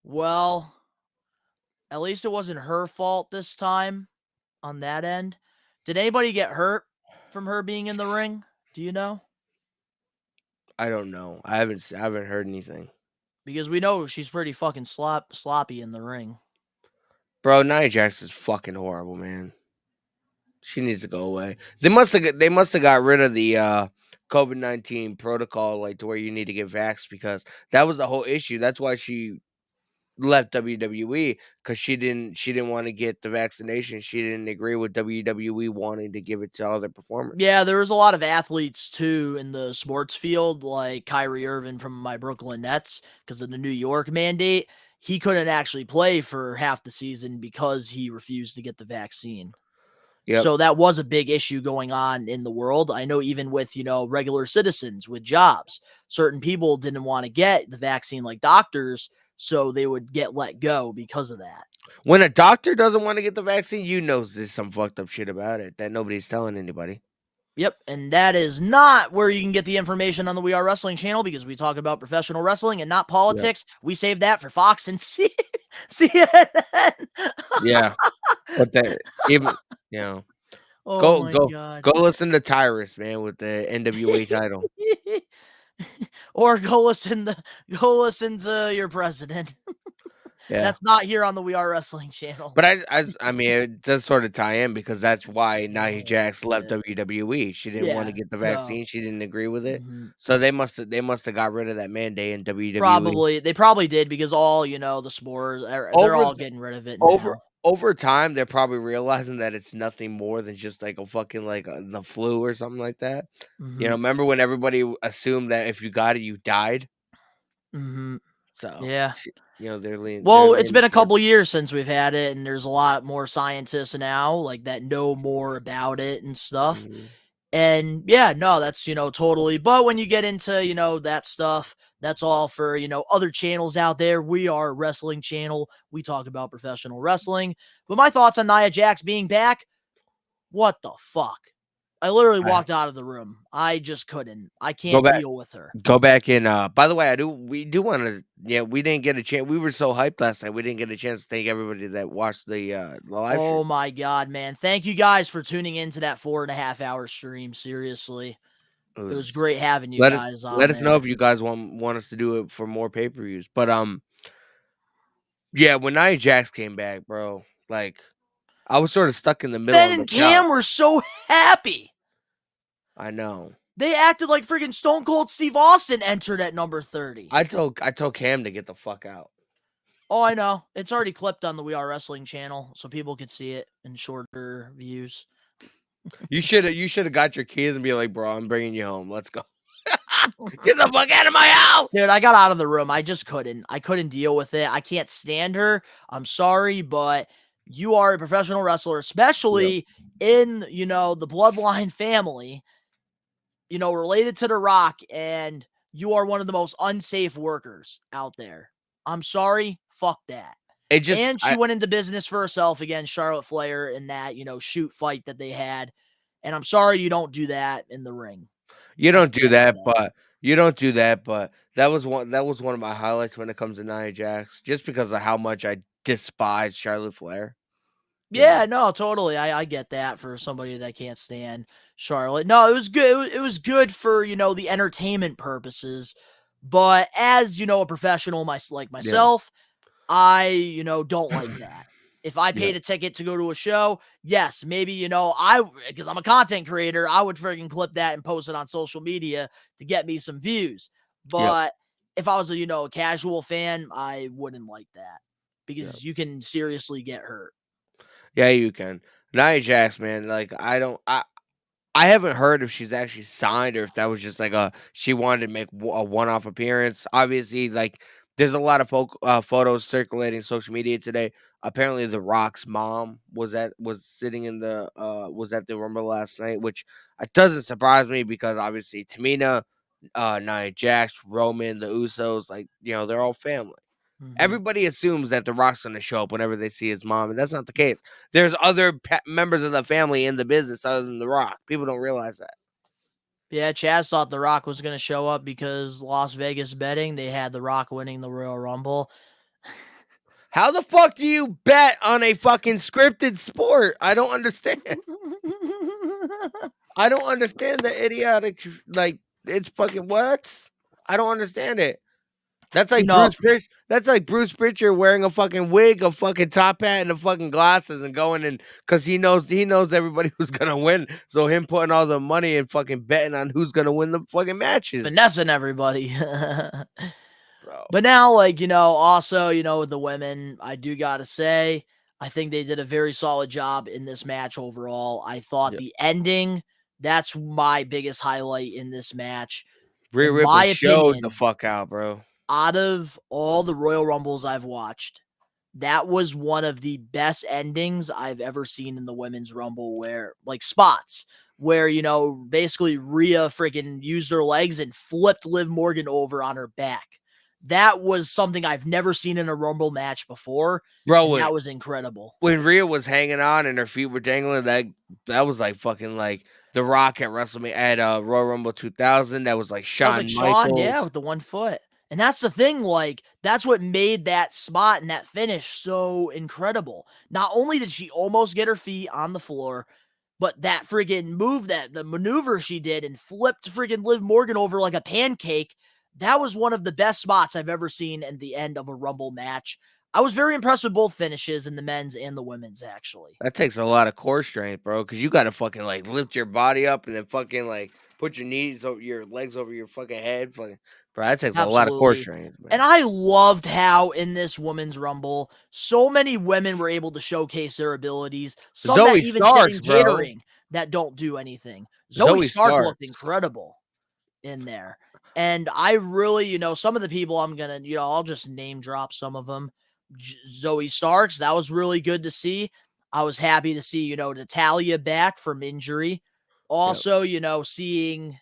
Well, at least it wasn't her fault this time on that end. Did anybody get hurt from her being in the ring? Do you know? I don't know. I haven't heard anything. Because we know she's pretty fucking sloppy in the ring. Bro, Nia Jax is fucking horrible, man. She needs to go away. They must have got rid of the COVID-19 protocol, like to where you need to get vaxxed, because that was the whole issue. That's why she left WWE, because she didn't want to get the vaccination. She didn't agree with WWE wanting to give it to other performers. Yeah, there was a lot of athletes too in the sports field, like Kyrie Irving from my Brooklyn Nets, because of the New York mandate. He couldn't actually play for half the season because he refused to get the vaccine. Yep. So that was a big issue going on in the world. I know even with, regular citizens with jobs, certain people didn't want to get the vaccine like doctors, so they would get let go because of that. When a doctor doesn't want to get the vaccine, you know there's some fucked up shit about it that nobody's telling anybody. Yep, and that is not where you can get the information on the We Are Wrestling channel, because we talk about professional wrestling and not Yep. politics. We save that for Fox and CNN. Yeah. But that even you know Oh go my go god. go listen to Tyrus, man, with the NWA title. Or go listen to your president. Yeah. That's not here on the We Are Wrestling channel. But I mean, it does sort of tie in, because that's why Nia Oh Jax left shit. WWE. She didn't want to Yeah. get the No. vaccine. She didn't agree with it. Mhm. So they must have got rid of that mandate in WWE. Probably. They probably did, because all, the sports, they're Over all the, getting rid of it over now. over time, they're probably realizing that it's nothing more than just like a fucking like the flu or something like that. Mhm. Remember when everybody assumed that if you got it, you died? Mhm. So, Yeah. they're Well, it's leaning been a towards. couple years since we've had it, and there's a lot more scientists now, like, that know more about it and stuff. Mhm. And yeah, no, that's, totally. But when you get into, that stuff, that's all for, other channels out there. We are a wrestling channel. We talk about professional wrestling. But my thoughts on Nia Jax being back, what the fuck? I literally I walked out of the room. I just couldn't. I go can't back deal with her. Go back and, by the way, we do wanna, yeah, we didn't get a chance. We were so hyped last night, we didn't get a chance to thank everybody that watched the live Oh stream. my God, man. Thank you guys for tuning into that 4.5 hour stream. Seriously. It It was was great having you let us guys let on us know there. if you guys want us to do it for more pay-per-views, but, yeah, when Nia Jax came back, bro, like, I was sorta stuck in the middle Ben on the and couch. Cam were so happy. I know. They acted like freaking Stone Cold Steve Austin entered at number 30. I told Cam to get the fuck out. Oh, I know. It's already clipped on the We Are Wrestling channel, so people could see it in shorter views. You shoulda got your keys and be like, "Bro, I'm bringing you home. Let's go. Get the fuck out of my house!" Dude, I got out of the room. I just couldn't. I couldn't deal with it. I can't stand her. I'm sorry, but you are a professional wrestler, Yep. especially in, the Bloodline family, related to The Rock, and you are one of the most unsafe workers out there. I'm sorry. Fuck that. It just And she went into business for herself against Charlotte Flair in that, shoot fight that they had. And I'm sorry you don't do that in the ring. You I don't do can't do that, that. but you don't do that, but that was one of my highlights when it comes to Nia Jax, just because of how much I despise Charlotte Flair, you Yeah, know? no, totally. I get that for somebody that can't stand Charlotte. No, it was good. It was good for, the entertainment purposes. But as, a professional like Yeah. myself, I, don't like that. If I Yeah. paid a ticket to go to a show, yes, maybe, because I'm a content creator, I would freaking clip that and post it on social media to get me some views. Yep. But if I was a casual fan, I wouldn't like that, Yep. because you can seriously get hurt. Yeah, you can. Nia Jax, man, like, I haven't heard if she's actually signed, or if that was just like she wanted to make a one-off appearance. Obviously, like, there's a lot of photos circulating social media today. Apparently, The Rock's mom was sitting in the was at the Rumble last night, which doesn't surprise me, because obviously Tamina, Nia Jax, Roman, the Usos, like, they're all family. Mhm. Everybody assumes that The Rock's gonna show up whenever they see his mom, and that's not the case. There's other members of the family in the business other than The Rock. People don't realize that. Yeah, Chaz thought The Rock was going to show up because Las Vegas betting, they had The Rock winning the Royal Rumble. How the fuck do you bet on a fucking scripted sport? I don't understand. I don't understand the idiotic like it's fucking what? I don't understand it. That's You like know, That's like Bruce Pritchard wearing a fucking wig, a fucking top hat, and the fucking glasses, and going in because he knows everybody who's gonna win. So him putting all the money and fucking betting on who's gonna win the fucking matches, finessing everybody. bro. But now, like, also, with the women, I do gotta say, I think they did a very solid job in this match overall. I thought Yeah. the ending, that's my biggest highlight in this match. Rhea In my Ripley showed the opinion, fuck out, bro. out of all the Royal Rumbles I've watched, that was one of the best endings I've ever seen in the Women's Rumble where, like, spots where, basically Rhea freaking used her legs and flipped Liv Morgan over on her back. That was something I've never seen in a Rumble match before, Bro, and when that was incredible. when Rhea was hanging on and her feet were dangling, that was like fucking like The Rock at WrestleMania at Royal Rumble 2000. That was like That was like Shawn Shawn, yeah, Michaels. with the 1 foot. And that's the thing, like, that's what made that spot and that finish so incredible. Not only did she almost get her feet on the floor, but that friggin' move, that the maneuver she did and flipped friggin' Liv Morgan over like a pancake, that was one of the best spots I've ever seen in the end of a Rumble match. I was very impressed with both finishes in the men's and the women's, actually. That takes a lot of core strength, bro, because you gotta fucking like lift your body up and then fucking like put your knees over your legs over your fucking head. Fucking, bro, that takes a lot of core Absolutely. strength, And man. I loved how in this women's rumble, so many women were able to showcase their abilities. Some that Zoe even sit Starks, in bro. catering that don't do anything. Zoe Zoe Stark looked Starks. incredible in there. And I really, some of the people I'm going to, I'll just name drop some of them. Zoe Starks, that was really good to see. I was happy to see, Natalia back from injury. Yep. Also, seeing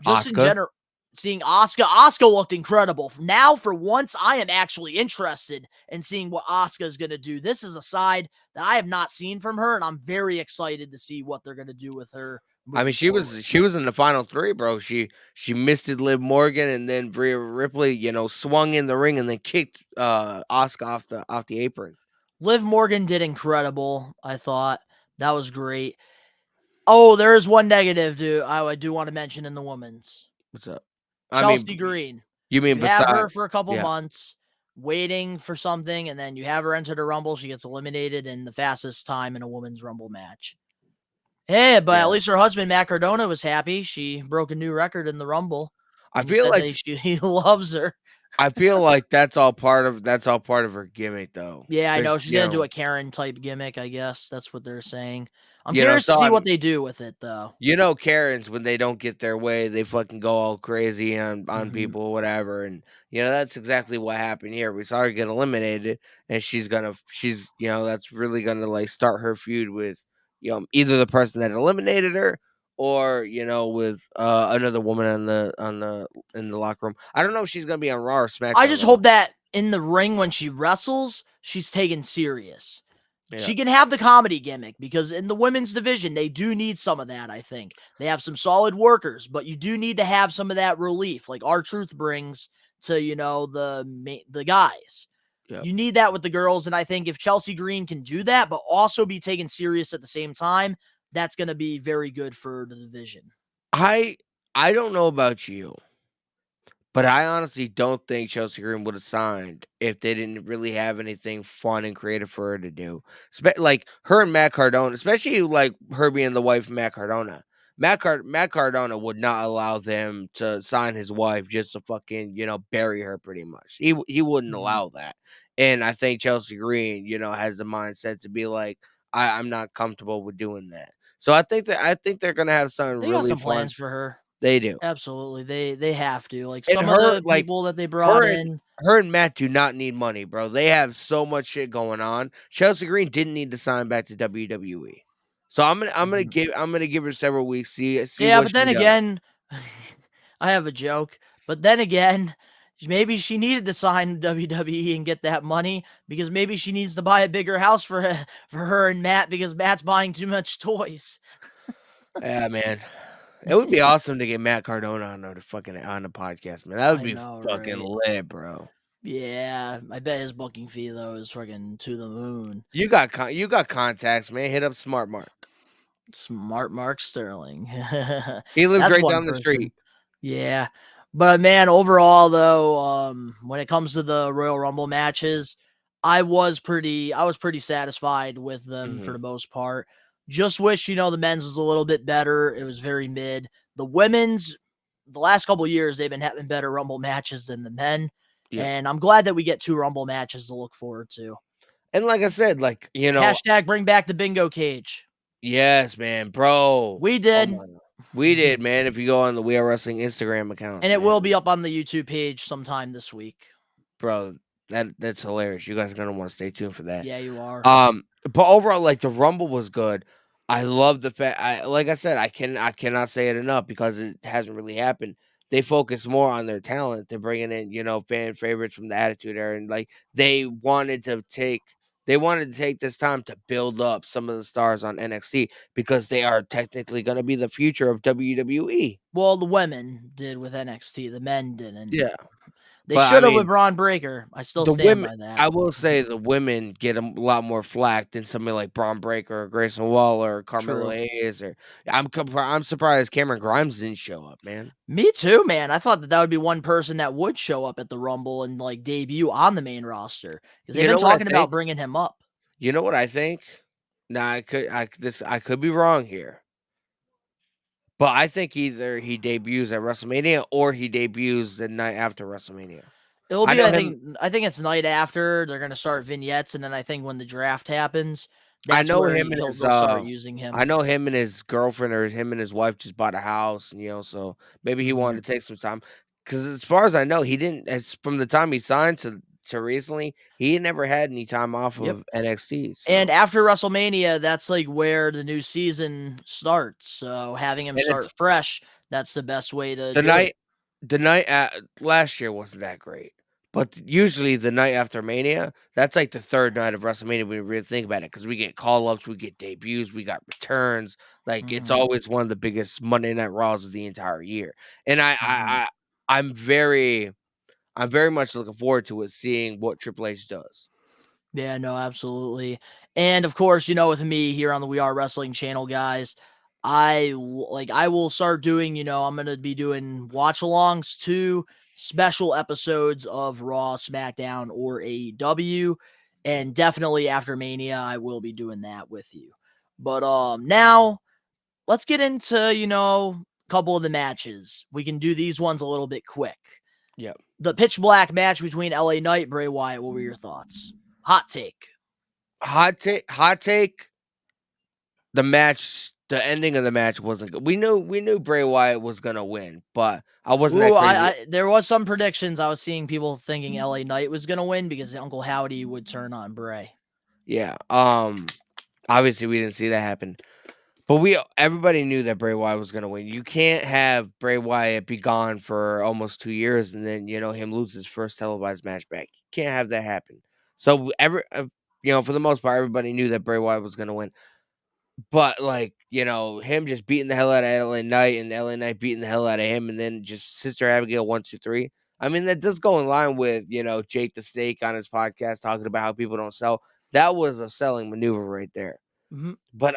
just in Oscar. general, seeing Asuka looked incredible. Now, for once, I am actually interested in seeing what Asuka is going to do. This is a side that I have not seen from her, and I'm very excited to see what they're going to do with her I mean, moving she forward. was in the final three, bro. She misted Liv Morgan and then Rhea Ripley, swung in the ring and then kicked Oscar off the apron. Liv Morgan did incredible, I thought. That was great. Oh, there is one negative, dude. I do want to mention in the women's. What's up? I mean, Chelsea Green. you mean You have beside? her for a couple Yeah, months waiting for something, and then you have her enter the Rumble. She gets eliminated in the fastest time in a women's Rumble match. Hey, but at yeah. least her husband, Matt Cardona, was happy. She broke a new record in the Rumble, I and he feel said like that he loves her. that's all part of her gimmick, though. Yeah, I Because know. She's going to do a Karen type gimmick, I guess. That's what they're saying. I'm curious to so see what I'm they do with it, though. Karens, when they don't get their way, they fucking go all crazy on Mhm. people, whatever. And that's exactly what happened here. We saw her get eliminated, and that's really gonna like start her feud with either the person that eliminated her or with another woman in the locker room. I don't know if she's gonna be on Raw or I SmackDown just though. hope that in the ring when she wrestles, she's taken serious. Yeah, She can have the comedy gimmick because in the women's division, they do need some of that, I think. They have some solid workers, but you do need to have some of that relief like R-Truth brings to, the guys. yeah. You need that with the girls, and I think if Chelsea Green can do that, but also be taken serious at the same time, that's going to be very good for the division. I don't know about you. But I honestly don't think Chelsea Green would have signed if they didn't really have anything fun and creative for her to do. Like her and Matt Cardona, especially like her being the wife of Matt Cardona. Matt Cardona would not allow them to sign his wife just to fucking, bury her pretty much. He wouldn't Mhm. allow that. And I think Chelsea Green, has the mindset to be like, I'm not comfortable with doing that. So I think they're gonna have something They got really some fun. plans for her. They do. Absolutely. They have to. Like And some of her the like people that they brought her and in. her and Matt do not need money, bro. They have so much shit going on. Chelsea Green didn't need to sign back to WWE. So Mhm. I'm gonna give her several weeks, see Yeah, what but then she does. again, I have a joke. But then again, maybe she needed to sign WWE and get that money because maybe she needs to buy a bigger house for for her and Matt because Matt's buying too much toys. Yeah, man. It would be awesome to get Matt Cardona on the podcast, man. That would I be know, fucking right? lit, bro. Yeah, I bet his booking fee though is fucking to the moon. You got contacts, man. Hit up Smart Mark. Smart Mark Sterling. He lived That's right one down the person. street. Yeah. But man, overall though, when it comes to the Royal Rumble matches, I was pretty satisfied with them for Mhm. the most part. Just wish, the men's was a little bit better. It was very mid. The women's, the last couple of years, they've been having better Rumble matches than the men. Yeah. And I'm glad that we get 2 Rumble matches to look forward to. And like I said, like, Hashtag bring back the bingo cage. yes, man, bro. We Oh did. my god. We did, man. If you go on the We Are Wrestling Instagram accounts, And it man. will be up on the YouTube page sometime this week. Bro, that's hilarious. You guys are gonna want to stay tuned for that. Yeah, you are. But overall, like the Rumble was good. I love the fact. Like I said, I cannot say it enough because it hasn't really happened. They focus more on their talent. They're bringing in, fan favorites from the Attitude Era, and like they wanted to take this time to build up some of the stars on NXT because they are technically going to be the future of WWE. Well, the women did with NXT. The men didn't. Yeah, They but I should have with mean, Braun Breaker. I still the stand women, by that. I will say the women get a lot more flack than somebody like Braun Breaker or Grayson Waller or Carmelo True. Hayes or I'm surprised Cameron Grimes didn't show up, man. Me too, man. I thought that would be one person that would show up at the Rumble and like debut on the main roster because they've You been know what I talking think? about bringing him up. You know what I think? Now I could be wrong here, but I think either he debuts at WrestleMania or he debuts the night after WrestleMania. It'll I be, know I him. think, it's night after. They're gonna start vignettes, and then I think when the draft happens, I that's know where him and his they'll start using him. I know him and his girlfriend or him and his wife just bought a house, and so maybe he Mhm. wanted to take some time. Because as far as I know, he didn't. As from the time he signed to recently, he had never had any time off Yep. of NXT. And So after WrestleMania, that's like where the new season starts. So having him and it's start fresh, that's the best way to the do it. night at last year wasn't that great, but usually the night after Mania, that's like the third night of WrestleMania when you really think about it, because we get call ups, we get debuts, we got returns. Like it's Mhm, always one of the biggest Monday Night Raws of the entire year, and mhm. I'm very much looking forward to it, seeing what Triple H does. Yeah, no, absolutely. And of course, with me here on the We Are Wrestling channel, guys, I will start doing, I'm going to be doing watch alongs to special episodes of Raw, SmackDown, or AEW. And definitely after Mania, I will be doing that with you. But now let's get into, a couple of the matches. We can do these ones a little bit quick. Yep. The pitch black match between LA Knight, Bray Wyatt. What were your thoughts? Hot take. Hot take. The ending of the match wasn't good. We knew Bray Wyatt was gonna win, but I wasn't Ooh, that crazy. there was some predictions. I was seeing people thinking LA Knight was gonna win because Uncle Howdy would turn on Bray. Yeah. Obviously we didn't see that happen. But everybody knew that Bray Wyatt was gonna win. You can't have Bray Wyatt be gone for almost 2 years and then him lose his first televised match back. You can't have that happen. So for the most part, everybody knew that Bray Wyatt was gonna win. But like him just beating the hell out of LA Knight and LA Knight beating the hell out of him, and then just Sister Abigail 1 2 3. I mean, that does go in line with Jake the Snake on his podcast talking about how people don't sell. That was a selling maneuver right there. Mhm. But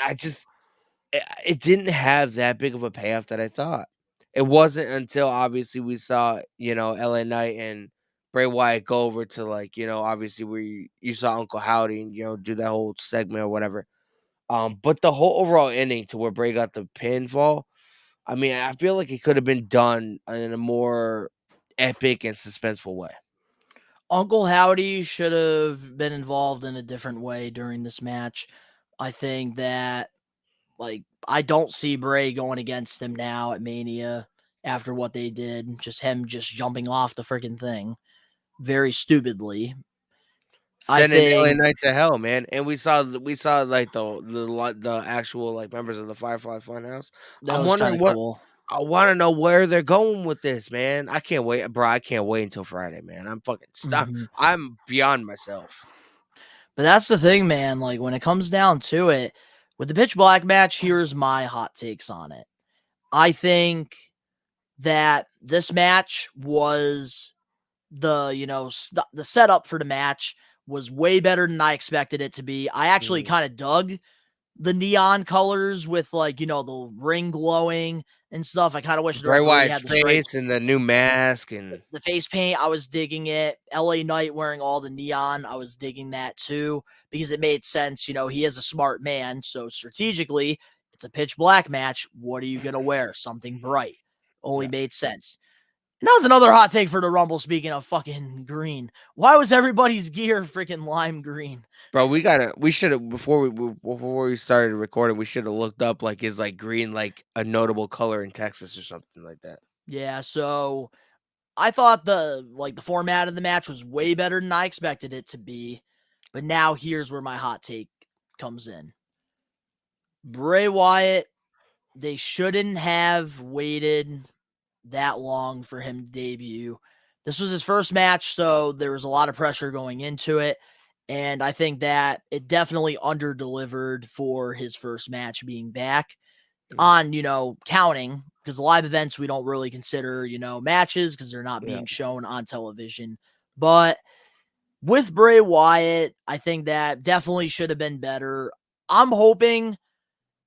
it didn't have that big of a payoff that I thought. It wasn't until obviously we saw, LA Knight and Bray Wyatt go over to obviously where you saw Uncle Howdy and do that whole segment or whatever. But the whole overall ending to where Bray got the pinfall, I mean, I feel like it could have been done in a more epic and suspenseful way. Uncle Howdy should have been involved in a different way during this match. I think that I don't see Bray going against him now at Mania after what they did. Just him just jumping off the freaking thing very stupidly. I Sending LA think Knight to hell, man. And we saw like the actual like members of the Firefly Funhouse. that I'm was kind wondering of what cool. I want to know where they're going with this, man. I can't wait, bro. I can't wait until Friday, man. I'm fucking stop. Mhm. I'm beyond myself. But that's the thing, man. Like when it comes down to it, with the pitch black match, here's my hot takes on it. I think that this match was the setup for the match was way better than I expected it to be. I actually Mhm. kind of dug the neon colors with like, the ring glowing and stuff. I kind of wish the Bray referee Wyatt's had the stripes. face and the new mask and The face paint, I was digging it. LA Knight wearing all the neon, I was digging that too because it made sense. He is a smart man. So strategically, it's a pitch black match. What are you going to wear? Something bright. Only yeah. made sense. And that was another hot take for the Rumble, speaking of fucking green. Why was everybody's gear freaking lime green? Bro, we should have before we started recording, we should have looked up like is like green like a notable color in Texas or something like that. Yeah, so I thought the format of the match was way better than I expected it to be. But now here's where my hot take comes in. Bray Wyatt, they shouldn't have waited that long for him to debut. This was his first match, so there was a lot of pressure going into it. And I think that it definitely under-delivered for his first match being back on, counting, because live events we don't really consider, matches because they're not Yeah. being shown on television. But with Bray Wyatt, I think that definitely should have been better. I'm hoping,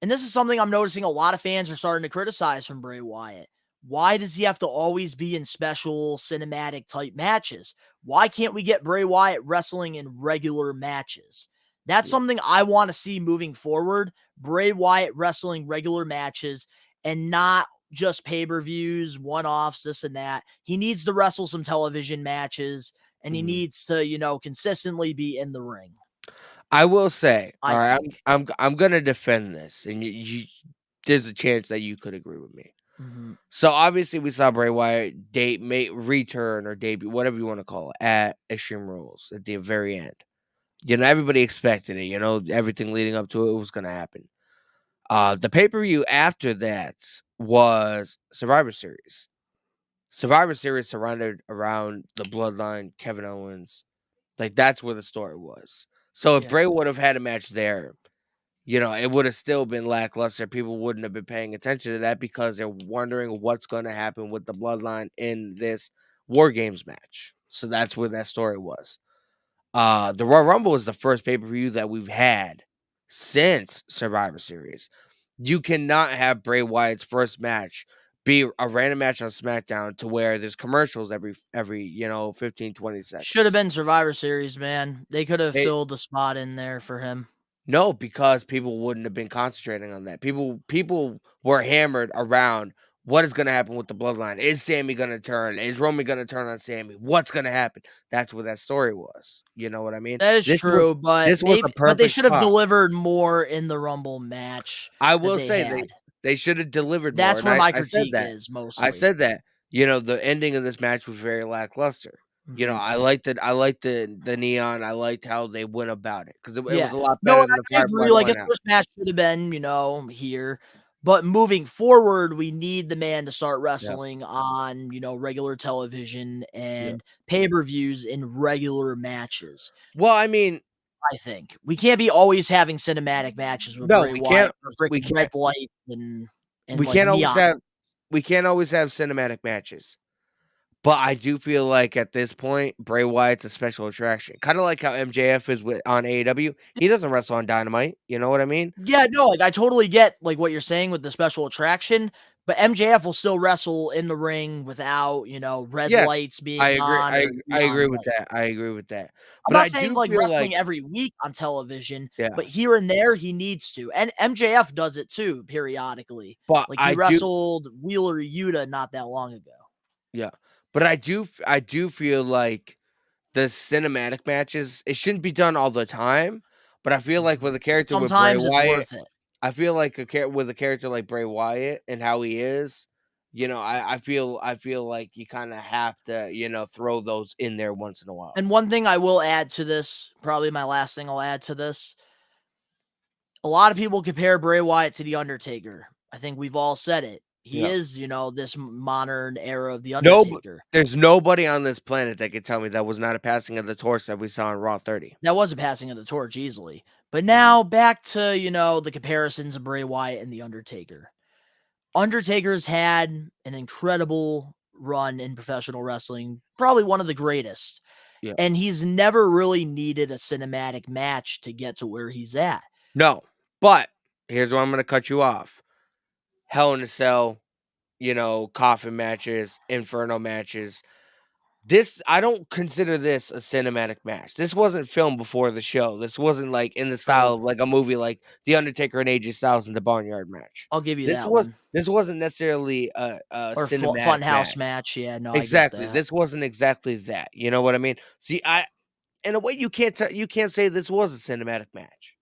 and this is something I'm noticing a lot of fans are starting to criticize from Bray Wyatt. Why does he have to always be in special cinematic type matches? Why can't we get Bray Wyatt wrestling in regular matches? That's Yeah. something I want to see moving forward. Bray Wyatt wrestling regular matches and not just pay-per-views, one-offs, this and that. He needs to wrestle some television matches and he needs to, consistently be in the ring. I will say, I all right, think. I'm gonna defend this, and there's a chance that you could agree with me. Mm-hmm. So obviously, we saw Bray Wyatt return or debut, whatever you want to call it, at Extreme Rules at the very end. Everybody expected it. Everything leading up to it was gonna happen. The pay per view after that was Survivor Series. Survivor Series surrounded around the Bloodline, Kevin Owens. Like that's where the story was. So if Yeah. Bray would have had a match there, it would have still been lackluster. People wouldn't have been paying attention to that because they're wondering what's going to happen with the Bloodline in this War Games match. So that's where that story was. The Royal Rumble is the first pay per view that we've had since Survivor Series. You cannot have Bray Wyatt's first match be a random match on SmackDown to where there's commercials every 15, 20 Should have seconds. been Survivor Series, man. They could have It, filled the spot in there for him. no, because people wouldn't have been concentrating on that. People were hammered around what is going to happen with the bloodline. Is Sammy going to turn? Is Roman going to turn on Sammy? What's going to happen? That's what that story was. You know what I mean? That is true, but This was a they perfect should have spot. delivered more in the Rumble match I that will they say had. they should have delivered more, That's and where my I said critique that. is I mostly. said that. The ending of this match was very lackluster. Mhm. I liked it. I liked the neon. I liked how they went about it because it Yeah. was a lot No, better and than the I Firefly agree, like, his Funhouse. first match should have been, here, but moving forward, we need the man to start Yeah, wrestling on, regular television yeah. and pay-per-views in regular matches. Well, I mean, I think. We can't be always having cinematic matches with no, Bray Wyatt for we freaking can't red lights and, we like, can't always neon. have we can't always have cinematic matches. But I do feel like at this point, Bray Wyatt's a special attraction. Kind of like how MJF is on AEW. He doesn't wrestle on Dynamite. You know what I mean? Yeah, no, like, I totally get, like, what you're saying with the special attraction, but MJF will still wrestle in the ring without, red Yes, lights being I agree. on or I agree neon with lights. that. I agree with that. I'm But not I saying, do like, feel like wrestling every week on television, yeah. but here and there, he needs to, and MJF does it too, periodically. But Like, he I do wrestled Wheeler Yuta not that long ago. yeah. But I do feel like the cinematic matches, it shouldn't be done all the time. But I feel like with Mhm. a character with Bray Sometimes it's Wyatt, worth it. I feel like with a character like Bray Wyatt and how he is, I feel like you kind of have to, throw those in there once in a while. And one thing I will add to this, probably my last thing I'll add to this, a lot of people compare Bray Wyatt to The Undertaker. I think we've all said it. He Yeah. is, this modern era of The No, Undertaker. there's nobody on this planet that could tell me that was not a passing of the torch that we saw in Raw 30. That was a passing of the torch easily. But Mhm. now back to, the comparisons of Bray Wyatt and The Undertaker. Undertaker's had an incredible run in professional wrestling, probably one of the greatest. Yeah. And he's never really needed a cinematic match to get to where he's at. No, but here's where I'm gonna cut you off. Hell in a Cell, coffin matches, Inferno matches. This I don't consider this a cinematic match. This wasn't filmed before the show. This wasn't like in the style True. of like a movie like The Undertaker and AJ Styles in the Barnyard match. I'll give you This that was one. this wasn't necessarily a Or cinematic fun house match. match. Yeah, no, I get Exactly. that. This wasn't exactly that. You know what I mean? See, in a way you can't say this was a cinematic match.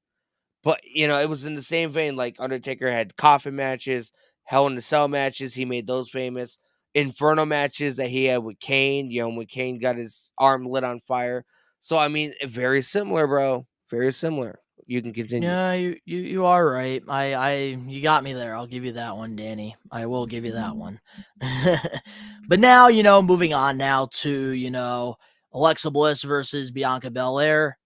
But, it was in the same vein, like, Undertaker had coffin matches, Hell in a Cell matches, he made those famous, Inferno matches that he had with Kane, when Kane got his arm lit on fire. So, I mean, very similar, bro. Very similar. You can continue. Yeah, you are right. You got me there. I'll give you that one, Danny. I will give you that one. But now, moving on now to, Alexa Bliss versus Bianca Belair.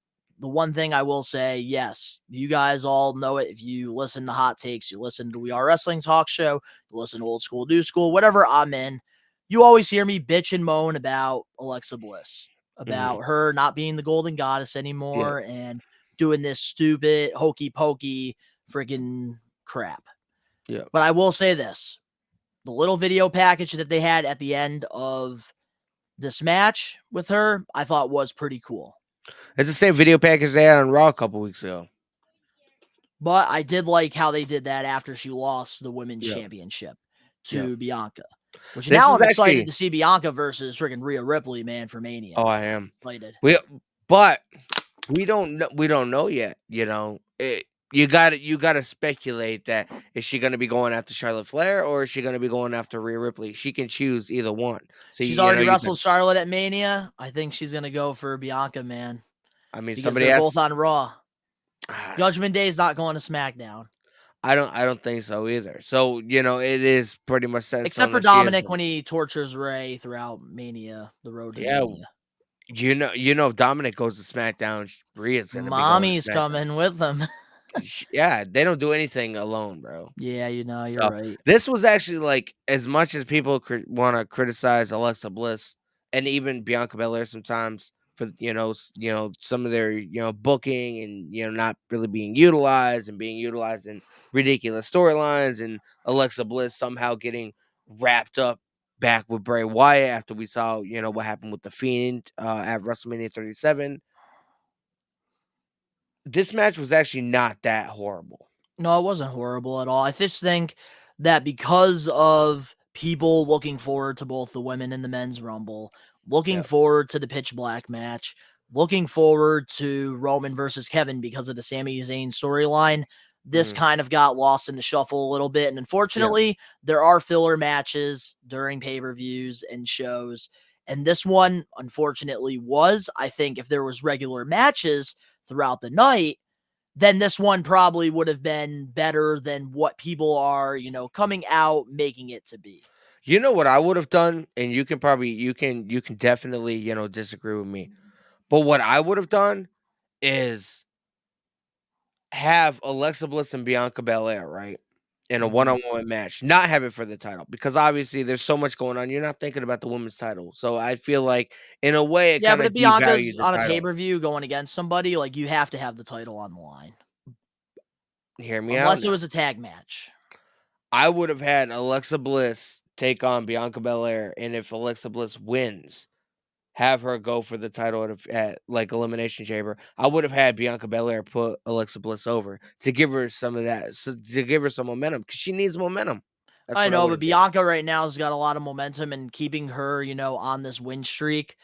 The one thing I will say, yes, you guys all know it. If you listen to Hot Takes, you listen to We Are Wrestling Talk Show, you listen to Old School, New School, whatever I'm in, you always hear me bitch and moan about Alexa Bliss, Mhm. about her not being the golden goddess Yeah, anymore, and doing this stupid hokey pokey freaking crap. yeah. But I will say this, the little video package that they had at the end of this match with her, I thought was pretty cool. It's the same video package they had on Raw a couple weeks ago. But I did like how they did that after she lost the women's Yeah, championship yeah. to Bianca. Which This now was I'm excited actually to see Bianca versus freaking Rhea Ripley, man, for Mania. Oh, I am. Excited. We but we don't know yet, you gotta speculate that is she gonna be going after Charlotte Flair or is she gonna be going after Rhea Ripley? She can choose either one. So, She's you know, already you got wrestled Charlotte at Mania. I think she's gonna go for Bianca, man, I mean, because somebody they're both has on Raw. Judgment Day is not going to SmackDown. I don't think so either. So, it is pretty much set in Except stone for that she is Dominic gonna when he tortures Ray throughout Mania, the road to Yeah, Mania. if Dominic goes to SmackDown, Rhea's gonna be going to Mommy's SmackDown. coming with him. Yeah, they don't do anything alone, bro. Yeah, you're So, right. this was actually, like, as much as people wanna criticize Alexa Bliss and even Bianca Belair sometimes for, some of their, booking and, not really being utilized in ridiculous storylines, and Alexa Bliss somehow getting wrapped up back with Bray Wyatt after we saw, what happened with The Fiend, at WrestleMania 37. This match was actually not that horrible. No, it wasn't horrible at all. I just think that because of people looking forward to both the women and the men's rumble, looking Yeah. forward to the pitch black match, looking forward to Roman versus Kevin because of the Sami Zayn storyline, this Mhm. kind of got lost in the shuffle a little bit. And Yeah. unfortunately, there are filler matches during pay-per-views and shows. And this one, unfortunately, was. I think if there was regular matches throughout the night, then this one probably would have been better than what people are, coming out making it to be. You know what I would have done, and you can definitely, disagree with me. But what I would have done is have Alexa Bliss and Bianca Belair, right? In a Mhm. one-on-one match, not have it for the title because obviously there's so much going on. You're not thinking about the women's title. So I feel like in a way it Yeah, kind but of if Bianca's devalued the on a title. pay-per-view going against somebody, like, you have to have the title on the line. Hear me out Unless it now. was a tag match. I would have had Alexa Bliss take on Bianca Belair, and if Alexa Bliss wins, have her go for the title at like Elimination Chamber. I would have had Bianca Belair put Alexa Bliss over to give her some of that, to give her some momentum because she needs momentum. That's I what I know, would but have did. Bianca right now has got a lot of momentum, and keeping her, on this win streak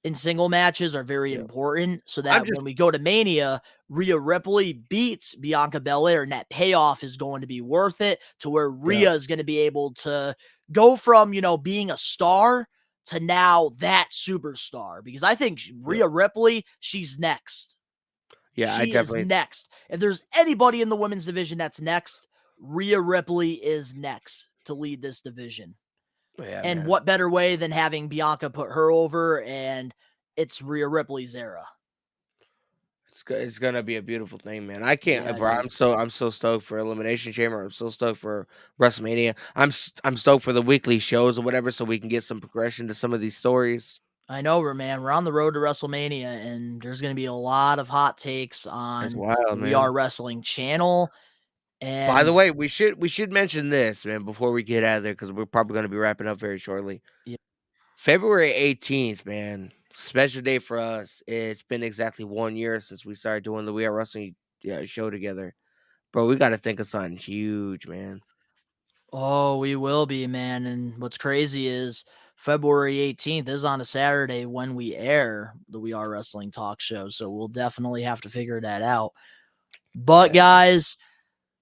in single matches are very Yeah, important so I'm that when just we go to Mania, Rhea Ripley beats Bianca Belair, and that payoff is going to be worth it to where yeah, Rhea is going to be able to go from, being a star to now that superstar. Because I think yeah, Rhea Ripley, she's next. yeah. I She is definitely, next. If there's anybody in the women's division that's next, Rhea Ripley is next to lead this division. yeah, And man. what better way than having Bianca put her over, and it's Rhea Ripley's era. It's gonna be a beautiful thing, man. I can't, Yeah, it bro. is. I'm so stoked for Elimination Chamber. I'm so stoked for WrestleMania. I'm stoked for the weekly shows or whatever, so we can get some progression to some of these stories. I know man. We're on the road to WrestleMania, and there's going to be a lot of hot takes It's on wild, the We man. Are Wrestling channel. By the And way, we should mention this, man, before we get out of there because we're probably gonna be wrapping up very shortly. yeah, February 18th, man, special day for us. It's been exactly 1 year since we started doing the We Are Wrestling show together. Bro, we gotta think of something huge, man. oh, we will be, man. And what's crazy is February 18th is on a Saturday when we air the We Are Wrestling talk show. So we'll definitely have to figure that out. But Yeah. guys,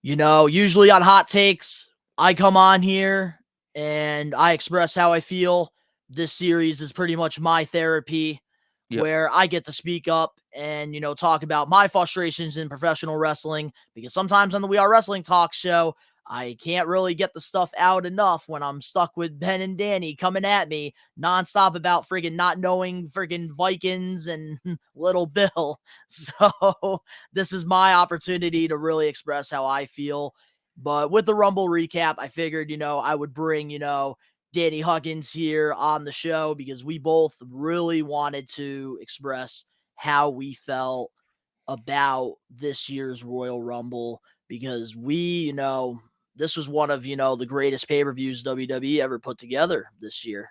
usually on Hot Takes, I come on here and I express how I feel. This series is pretty much my therapy Yep. where I get to speak up and, talk about my frustrations in professional wrestling because sometimes on the We Are Wrestling talk show, I can't really get the stuff out enough when I'm stuck with Ben and Danny coming at me nonstop about friggin' not knowing friggin' Vikings and Little Bill. So this is my opportunity to really express how I feel. But with the Rumble recap, I figured, I would bring, Danny Huckins here on the show because we both really wanted to express how we felt about this year's Royal Rumble because this was one of, the greatest pay-per-views WWE ever put together this year.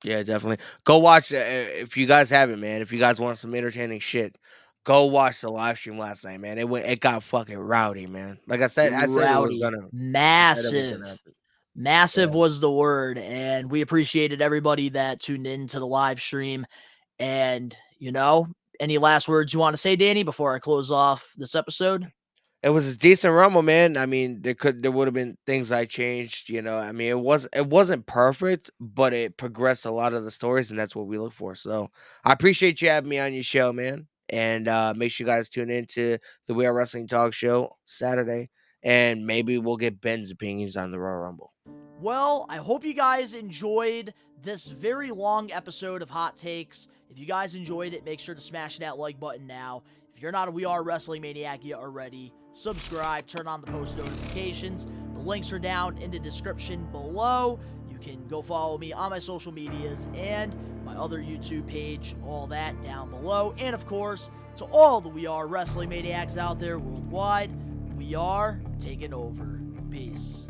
Yeah, definitely. Go watch if you guys haven't, man. If you guys want some entertaining shit, go watch the live stream last night, man. It got fucking rowdy, man. Like I said it was Rowdy, gonna. I said it was gonna massive. happen. Massive Yeah. was the word, and we appreciated everybody that tuned in to the live stream. And, any last words you want to say, Danny, before I close off this episode? It was a decent rumble, man. I mean, there would have been things I changed, I mean, it wasn't perfect, but it progressed a lot of the stories, and that's what we look for. So I appreciate you having me on your show, man. And make sure you guys tune in to the We Are Wrestling Talk Show Saturday, and maybe we'll get Ben's opinions on the Royal Rumble. Well, I hope you guys enjoyed this very long episode of Hot Takes. If you guys enjoyed it, make sure to smash that like button now. If you're not a We Are Wrestling Maniac yet already, subscribe, turn on the post notifications. The links are down in the description below. You can go follow me on my social medias and my other YouTube page, all that down below. And of course, to all the We Are Wrestling Maniacs out there worldwide, we are taking over. Peace.